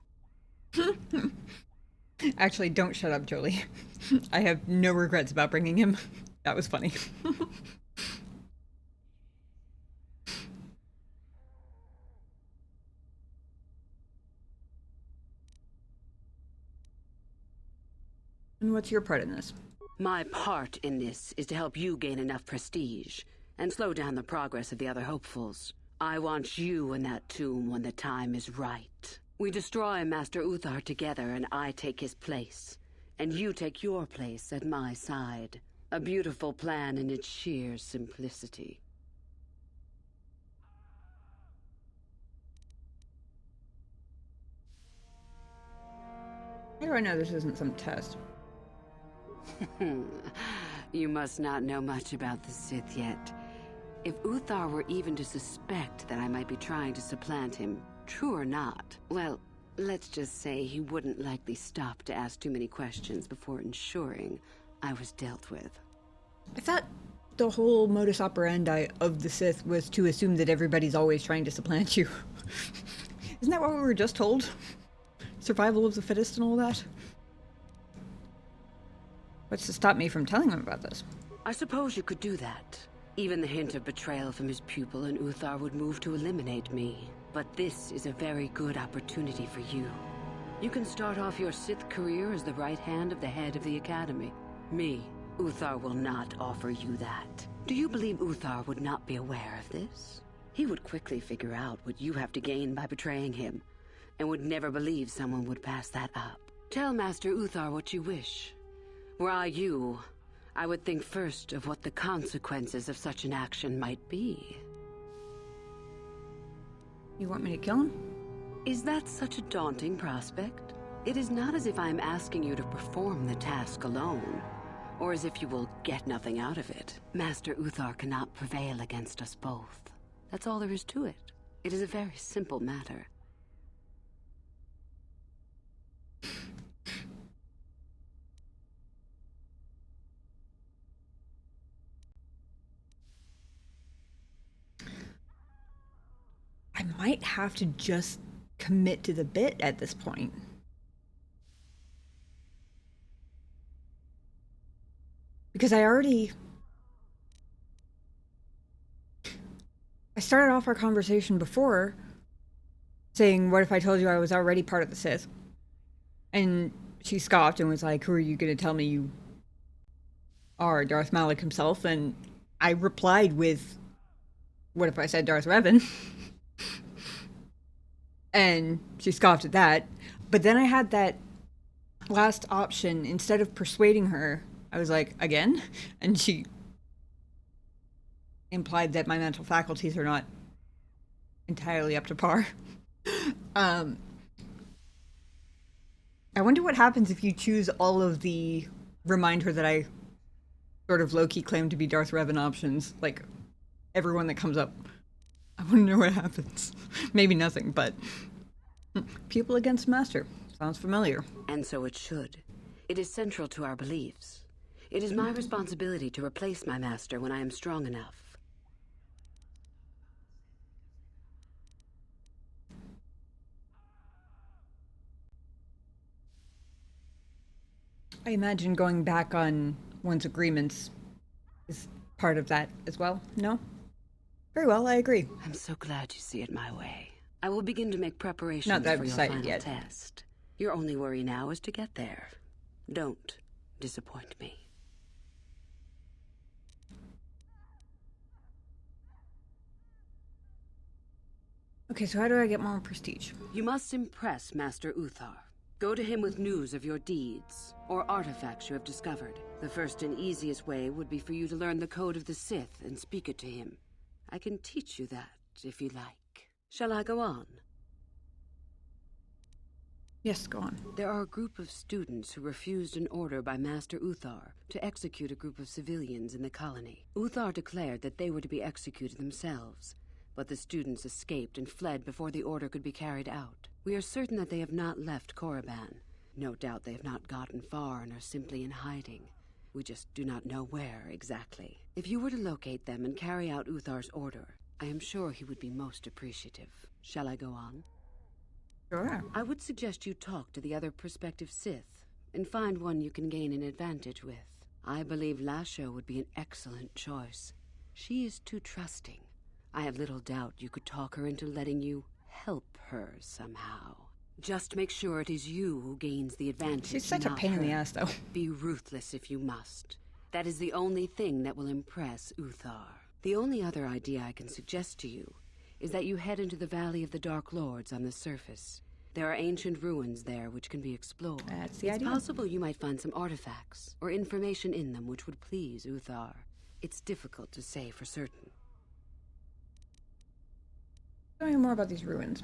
S1: Actually, don't shut up, Jolie. I have no regrets about bringing him. That was funny. And what's your part in this?
S10: My part in this is to help you gain enough prestige and slow down the progress of the other hopefuls. I want you in that tomb when the time is right. We destroy Master Uthar together and I take his place. And you take your place at my side. A beautiful plan in its sheer simplicity.
S1: How do I know this isn't some test?
S10: You must not know much about the Sith yet. If Uthar were even to suspect that I might be trying to supplant him, true or not, well, let's just say he wouldn't likely stop to ask too many questions before ensuring I was dealt with.
S1: I thought the whole modus operandi of the Sith was to assume that everybody's always trying to supplant you. Isn't that what we were just told? Survival of the fittest and all that? What's to stop me from telling him about this?
S10: I suppose you could do that. Even the hint of betrayal from his pupil and Uthar would move to eliminate me. But this is a very good opportunity for you. You can start off your Sith career as the right hand of the head of the Academy. Me, Uthar will not offer you that. Do you believe Uthar would not be aware of this? He would quickly figure out what you have to gain by betraying him, and would never believe someone would pass that up. Tell Master Uthar what you wish. Were I you, I would think first of what the consequences of such an action might be.
S1: You want me to kill him?
S10: Is that such a daunting prospect? It is not as if I am asking you to perform the task alone, or as if you will get nothing out of it. Master Uthar cannot prevail against us both. That's all there is to it. It is a very simple matter.
S1: I might have to just commit to the bit at this point. Because I started off our conversation before saying, what if I told you I was already part of the Sith? And she scoffed and was like, who are you going to tell me you are, Darth Malak himself? And I replied with, what if I said Darth Revan? And she scoffed at that. But then I had that last option. Instead of persuading her, I was like, again? And she implied that my mental faculties are not entirely up to par. I wonder what happens if you choose all of the remind her that I sort of low-key claim to be Darth Revan options. Like, everyone that comes up. I want to know what happens. Maybe nothing, but pupil against master. Sounds familiar.
S10: And so it should. It is central to our beliefs. It is my responsibility to replace my master when I am strong enough.
S1: I imagine going back on one's agreements is part of that as well, no? Very well, I agree.
S10: I'm so glad you see it my way. I will begin to make preparations
S1: Not that I've
S10: for your
S1: decided
S10: final
S1: yet.
S10: test. Your only worry now is to get there. Don't disappoint me.
S1: Okay, so how do I get more prestige?
S10: You must impress Master Uthar. Go to him with news of your deeds, or artifacts you have discovered. The first and easiest way would be for you to learn the code of the Sith and speak it to him. I can teach you that, if you like. Shall I go on?
S1: Yes, go on.
S10: There are a group of students who refused an order by Master Uthar to execute a group of civilians in the colony. Uthar declared that they were to be executed themselves, but the students escaped and fled before the order could be carried out. We are certain that they have not left Korriban. No doubt they have not gotten far and are simply in hiding. We just do not know where exactly. If you were to locate them and carry out Uthar's order, I am sure he would be most appreciative. Shall I go on?
S1: Sure.
S10: I would suggest you talk to the other prospective Sith and find one you can gain an advantage with. I believe Lasho would be an excellent choice. She is too trusting. I have little doubt you could talk her into letting you help her somehow. Just make sure it is you who gains the advantage.
S1: She's such a
S10: not
S1: pain in the
S10: her.
S1: ass, though.
S10: Be ruthless if you must. That is the only thing that will impress Uthar. The only other idea I can suggest to you is that you head into the Valley of the Dark Lords on the surface. There are ancient ruins there which can be explored.
S1: That's the
S10: It's
S1: idea.
S10: possible you might find some artifacts or information in them which would please Uthar. It's difficult to say for certain.
S1: Tell me more about these ruins.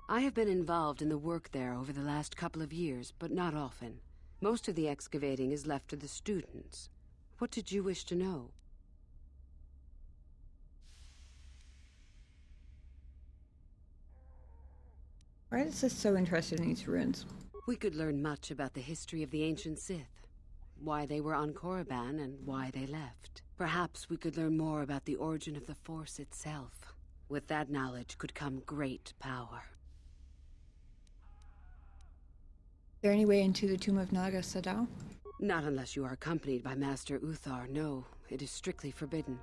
S10: I have been involved in the work there over the last couple of years, but not often. Most of the excavating is left to the students. What did you wish to know?
S1: Why is this so interested in these ruins?
S10: We could learn much about the history of the ancient Sith, why they were on Korriban and why they left. Perhaps we could learn more about the origin of the Force itself. With that knowledge could come great power.
S1: Is there any way into the tomb of Naga Sadao?
S10: Not unless you are accompanied by Master Uthar. No, it is strictly forbidden.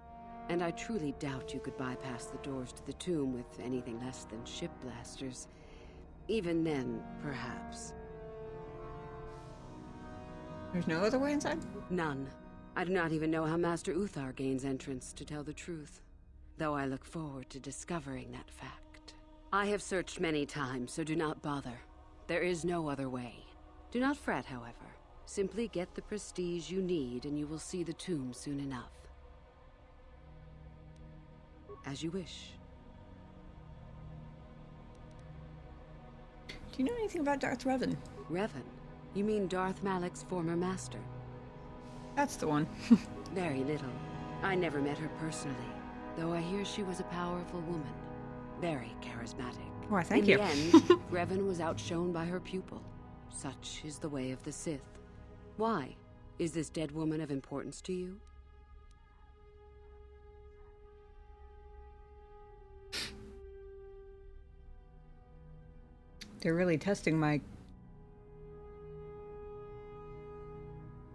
S10: And I truly doubt you could bypass the doors to the tomb with anything less than ship blasters. Even then, perhaps.
S1: There's no other way inside?
S10: None. I do not even know how Master Uthar gains entrance, to tell the truth. Though I look forward to discovering that fact. I have searched many times, so do not bother. There is no other way. Do not fret, however. Simply get the prestige you need and you will see the tomb soon enough. As you wish.
S1: Do you know anything about Darth Revan?
S10: Revan? You mean Darth Malak's former master?
S1: That's the one.
S10: Very little. I never met her personally, though I hear she was a powerful woman. Very charismatic.
S1: Why, thank
S10: In
S1: you.
S10: the end, Revan was outshone by her pupil. Such is the way of the Sith. Why? Is this dead woman of importance to you?
S1: They're really testing what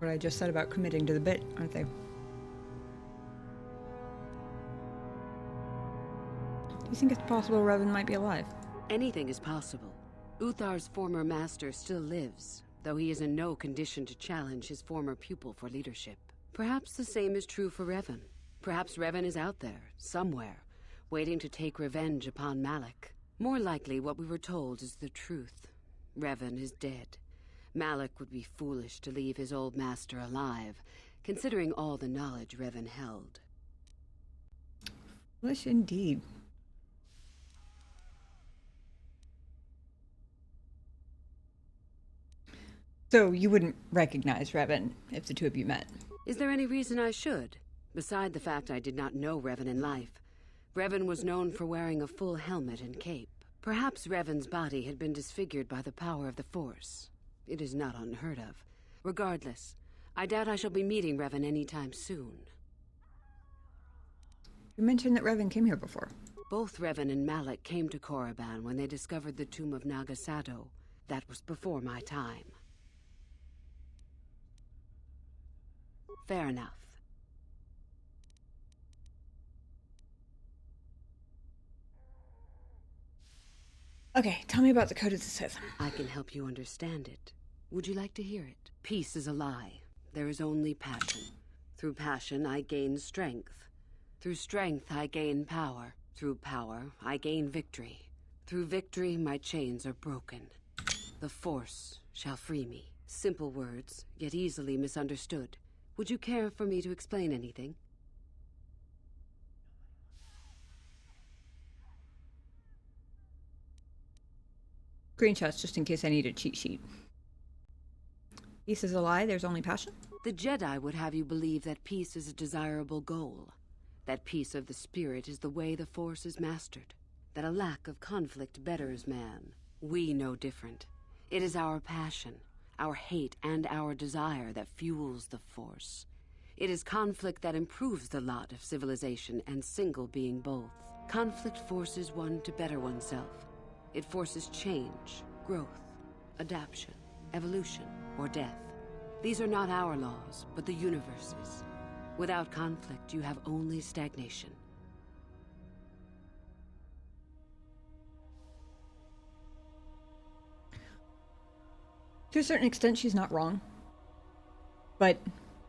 S1: I just said about committing to the bit, aren't they? Do you think it's possible Revan might be alive?
S10: Anything is possible. Uthar's former master still lives, though he is in no condition to challenge his former pupil for leadership. Perhaps the same is true for Revan. Perhaps Revan is out there, somewhere, waiting to take revenge upon Malak. More likely, what we were told is the truth. Revan is dead. Malak would be foolish to leave his old master alive, considering all the knowledge Revan held.
S1: Foolish indeed. So you wouldn't recognize Revan if the two of you met?
S10: Is there any reason I should? Beside the fact I did not know Revan in life. Revan was known for wearing a full helmet and cape. Perhaps Revan's body had been disfigured by the power of the Force. It is not unheard of. Regardless, I doubt I shall be meeting Revan anytime soon.
S1: You mentioned that Revan came here before.
S10: Both Revan and Malak came to Korriban when they discovered the tomb of Naga Sadao. That was before my time. Fair enough.
S1: Okay, tell me about the Code of the Sith.
S10: I can help you understand it. Would you like to hear it? Peace is a lie. There is only passion. Through passion, I gain strength. Through strength, I gain power. Through power, I gain victory. Through victory, my chains are broken. The Force shall free me. Simple words, yet easily misunderstood. Would you care for me to explain anything?
S1: Screenshots just in case I need a cheat sheet. Peace is a lie, there's only passion?
S10: The Jedi would have you believe that peace is a desirable goal. That peace of the spirit is the way the Force is mastered. That a lack of conflict betters man. We know different. It is our passion, our hate, and our desire that fuels the Force. It is conflict that improves the lot of civilization and single being both. Conflict forces one to better oneself. It forces change, growth, adaptation, evolution, or death. These are not our laws, but the universe's. Without conflict, you have only stagnation.
S1: To a certain extent, she's not wrong. But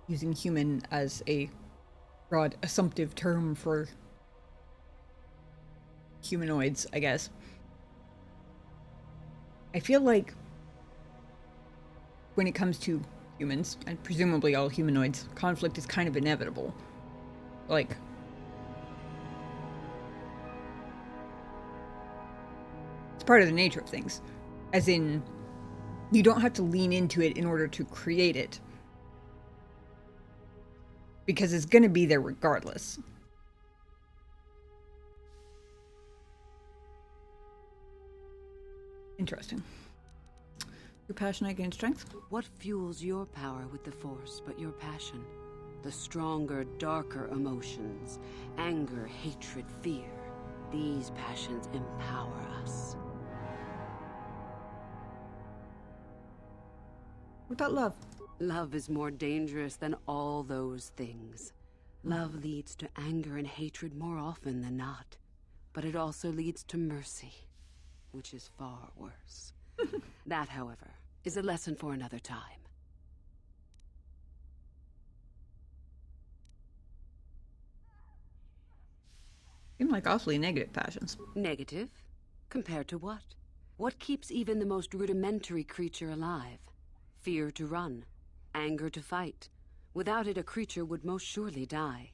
S1: using human as a broad assumptive term for humanoids, I guess. I feel like when it comes to humans, and presumably all humanoids, conflict is kind of inevitable. Like, it's part of the nature of things. As in, you don't have to lean into it in order to create it. Because it's going to be there regardless. Interesting. Your passion against strength?
S10: What fuels your power with the Force but your passion? The stronger, darker emotions. Anger, hatred, fear. These passions empower us.
S1: What about love?
S10: Love is more dangerous than all those things. Love leads to anger and hatred more often than not. But it also leads to mercy, which is far worse. That, however, is a lesson for another time.
S1: Seem like awfully negative passions.
S10: Negative? Compared to what? What keeps even the most rudimentary creature alive? Fear to run. Anger to fight. Without it, a creature would most surely die.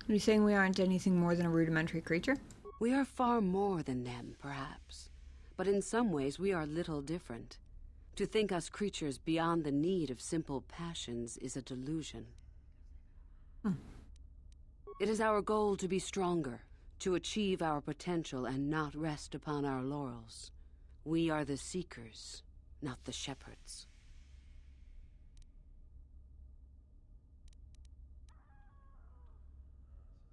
S1: Are you saying we aren't anything more than a rudimentary creature?
S10: We are far more than them, perhaps. But in some ways, we are little different. To think us creatures beyond the need of simple passions is a delusion. It is our goal to be stronger, to achieve our potential and not rest upon our laurels. We are the seekers, not the shepherds.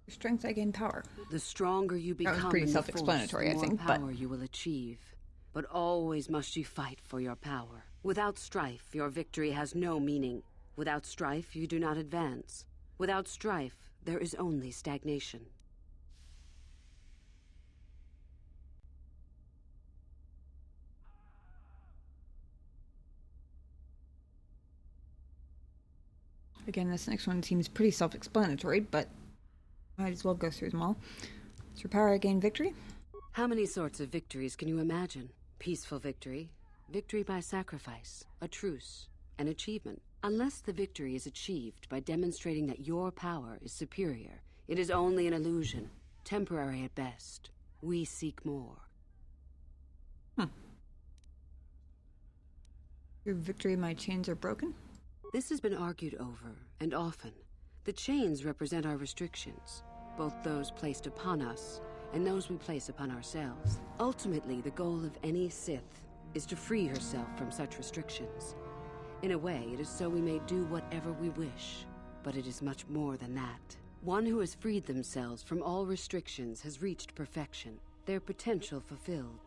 S1: Strength, I gain power.
S10: The stronger you become,
S1: that was pretty
S10: in the
S1: self-explanatory,
S10: Force, the
S1: I think,
S10: more power you will achieve. But always must you fight for your power. Without strife, your victory has no meaning. Without strife, you do not advance. Without strife, there is only stagnation.
S1: Again, this next one seems pretty self-explanatory, but might as well go through them all. Through power, I gain victory.
S10: How many sorts of victories can you imagine? Peaceful victory, victory by sacrifice, a truce, an achievement. Unless the victory is achieved by demonstrating that your power is superior, it is only an illusion, temporary at best. We seek more.
S1: Through victory, my chains are broken.
S10: This has been argued over, and often. The chains represent our restrictions, both those placed upon us and those we place upon ourselves. Ultimately, the goal of any Sith is to free herself from such restrictions. In a way, it is so we may do whatever we wish, but it is much more than that. One who has freed themselves from all restrictions has reached perfection, their potential fulfilled.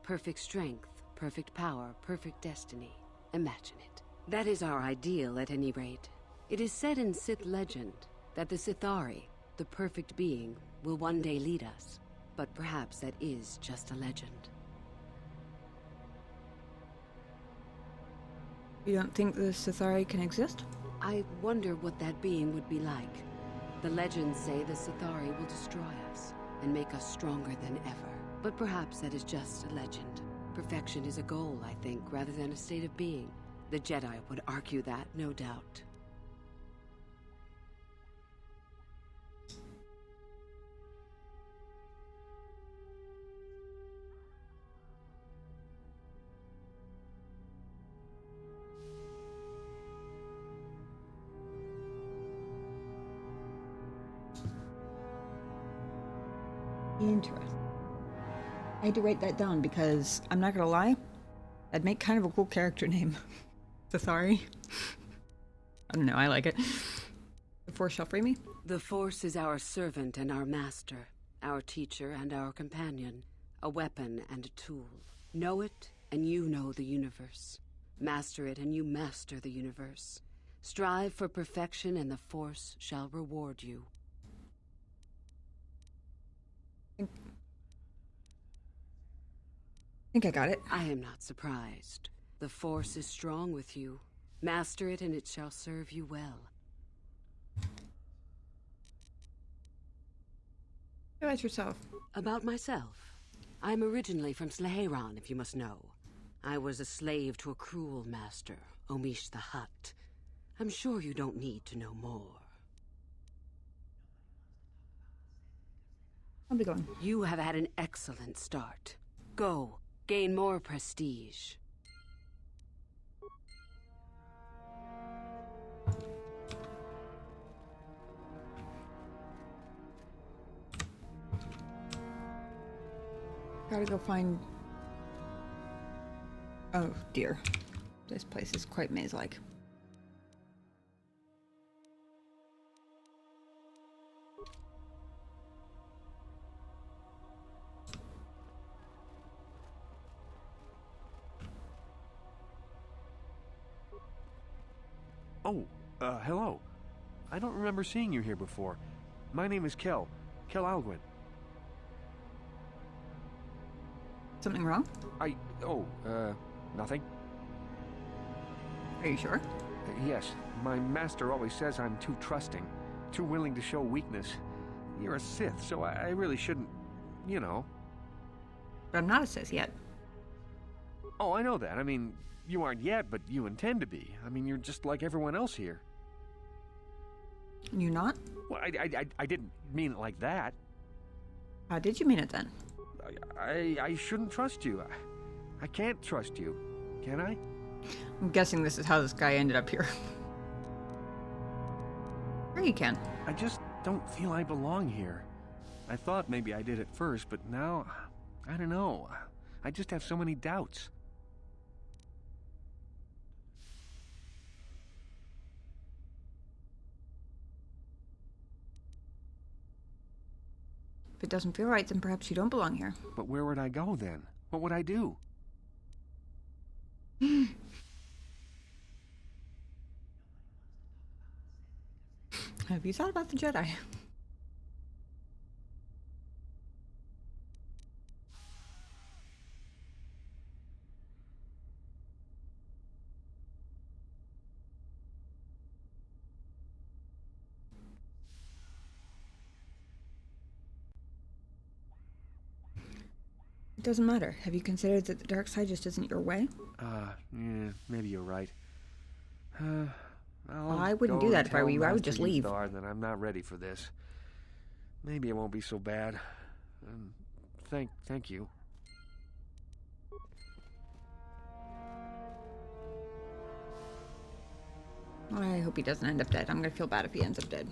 S10: Perfect strength, perfect power, perfect destiny. Imagine it. That is our ideal, at any rate. It is said in Sith legend that the Sithari, the perfect being, will one day lead us. But perhaps that is just a legend.
S1: You don't think the Sithari can exist?
S10: I wonder what that being would be like. The legends say the Sithari will destroy us and make us stronger than ever. But perhaps that is just a legend. Perfection is a goal, I think, rather than a state of being. The Jedi would argue that, no doubt.
S1: Interesting. I had to write that down because I'm not gonna lie, that'd make kind of a cool character name. Sathari. I don't know, I like it. The Force shall free me?
S10: The Force is our servant and our master, our teacher and our companion, a weapon and a tool. Know it, and you know the universe. Master it, and you master the universe. Strive for perfection, and the Force shall reward you.
S1: I think I got it.
S10: I am not surprised. The Force is strong with you. Master it, and it shall serve you well.
S1: Tell us yourself.
S10: About myself. I'm originally from Slaheron, if you must know. I was a slave to a cruel master, Omish the Hutt. I'm sure you don't need to know more.
S1: I'll be going.
S10: You have had an excellent start. Go, gain more prestige.
S1: Gotta go find... Oh dear. This place is quite maze-like.
S12: Oh, hello. I don't remember seeing you here before. My name is Kel Alguin.
S1: Something wrong?
S12: Nothing.
S1: Are you sure?
S12: Yes, my master always says I'm too trusting, too willing to show weakness. You're a Sith, so I really shouldn't, you know.
S1: But I'm not a Sith yet.
S12: Oh, I know that. I mean, you aren't yet, but you intend to be. I mean, you're just like everyone else here.
S1: You're not?
S12: Well, I didn't mean it like that.
S1: How did you mean it then?
S12: I shouldn't trust you. I can't trust you. Can I?
S1: I'm guessing this is how this guy ended up here. Sure you can.
S12: I just don't feel I belong here. I thought maybe I did at first, but now, I don't know. I just have so many doubts.
S1: If it doesn't feel right, then perhaps you don't belong here.
S12: But where would I go then? What would I do?
S1: Have you thought about the Jedi? It doesn't matter. Have you considered that the dark side just isn't your way?
S12: Yeah, maybe you're right.
S1: I wouldn't do that if I were you. I would just leave.
S12: That I'm not ready for this. Maybe it won't be so bad. Thank you.
S1: I hope he doesn't end up dead. I'm gonna feel bad if he ends up dead.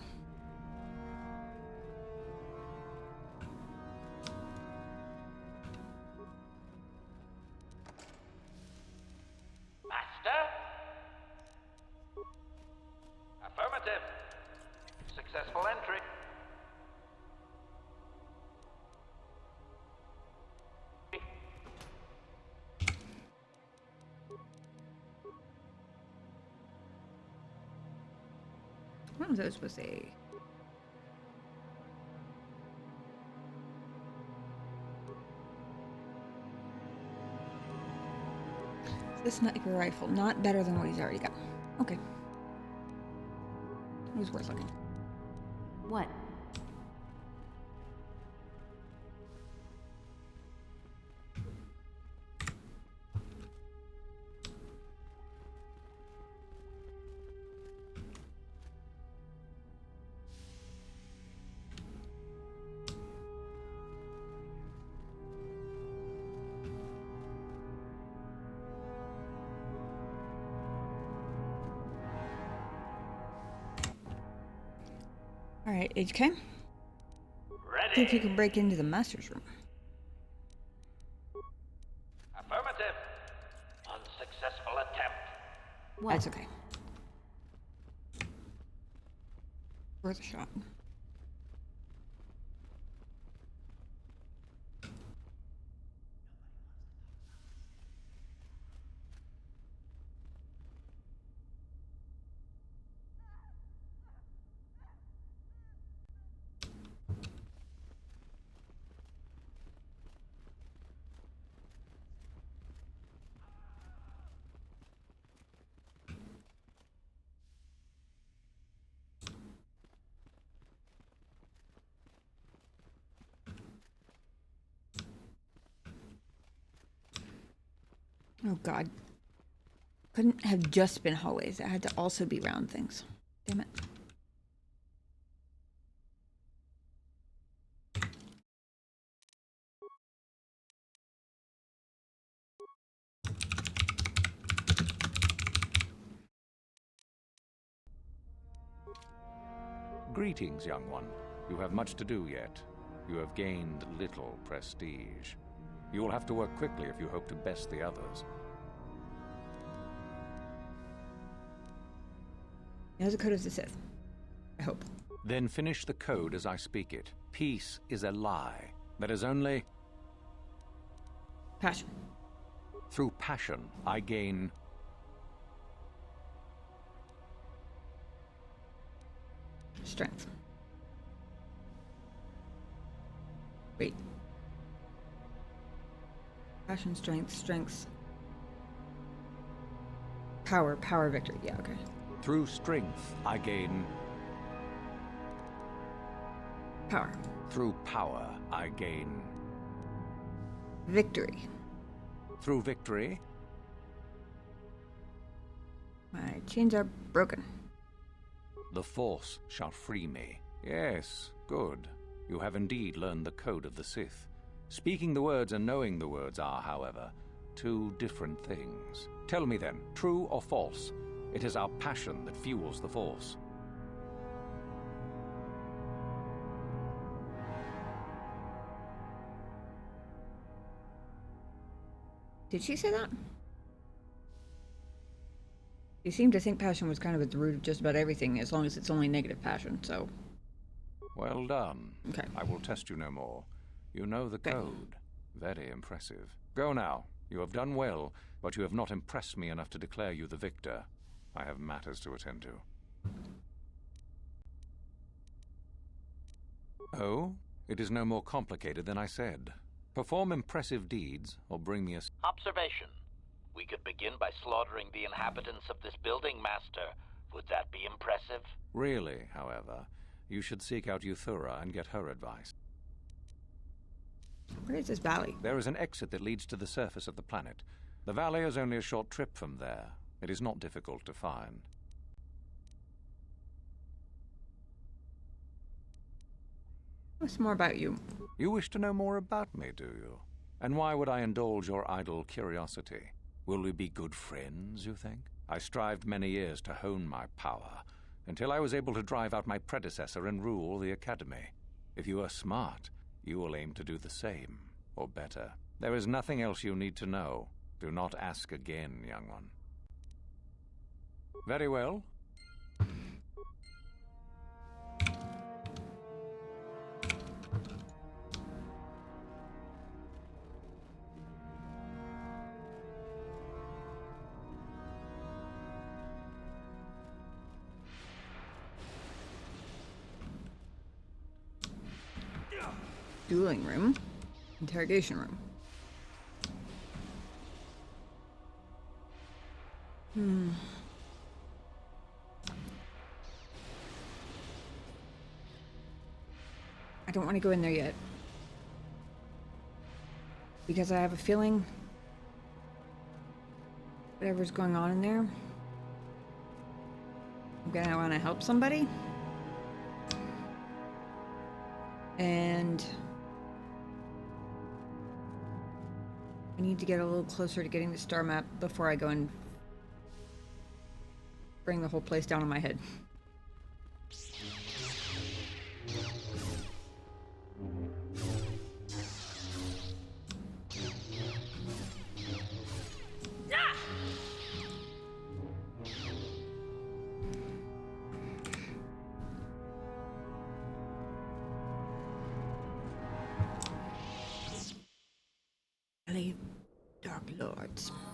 S8: Master? Affirmative. Successful entry.
S1: One of those was a... This sniper rifle, not better than what he's already got. Okay. It was worth looking.
S3: What?
S1: Alright, HK?
S8: Ready.
S1: See if you can break into the master's room.
S8: Affirmative. Unsuccessful attempt.
S1: That's okay. Worth a shot. Oh god. Couldn't have just been hallways. It had to also be round things. Damn it.
S11: Greetings, young one. You have much to do yet. You have gained little prestige. You will have to work quickly if you hope to best the others.
S1: It has a code of the Sith. I hope.
S11: Then finish the code as I speak it. Peace is a lie. There is only...
S1: Passion.
S11: Through passion, I gain...
S1: Strength. Wait. Passion, strength. Power, victory. Yeah, okay.
S11: Through strength, I gain...
S1: Power.
S11: Through power, I gain...
S1: Victory.
S11: Through victory...
S1: My chains are broken.
S11: The Force shall free me. Yes, good. You have indeed learned the code of the Sith. Speaking the words and knowing the words are, however, two different things. Tell me then, true or false? It is our passion that fuels the Force.
S1: Did she say that? You seem to think passion was kind of at the root of just about everything, as long as it's only negative passion, so...
S11: Well done.
S1: Okay.
S11: I will test you no more. You know the code. Very impressive. Go now. You have done well, but you have not impressed me enough to declare you the victor. I have matters to attend to. Oh? It is no more complicated than I said. Perform impressive deeds, or bring me a...
S8: Observation. We could begin by slaughtering the inhabitants of this building, Master. Would that be impressive?
S11: Really, however, you should seek out Euthura and get her advice.
S1: Where is this valley?
S11: There is an exit that leads to the surface of the planet. The valley is only a short trip from there. It is not difficult to find.
S1: What's more about you?
S11: You wish to know more about me, do you? And why would I indulge your idle curiosity? Will we be good friends, you think? I strived many years to hone my power, until I was able to drive out my predecessor and rule the Academy. If you are smart, you will aim to do the same, or better. There is nothing else you need to know. Do not ask again, young one. Very well.
S1: Dueling room. Interrogation room. I don't want to go in there yet. Because I have a feeling whatever's going on in there, I'm gonna want to help somebody. And I need to get a little closer to getting the star map before I go and bring the whole place down on my head. out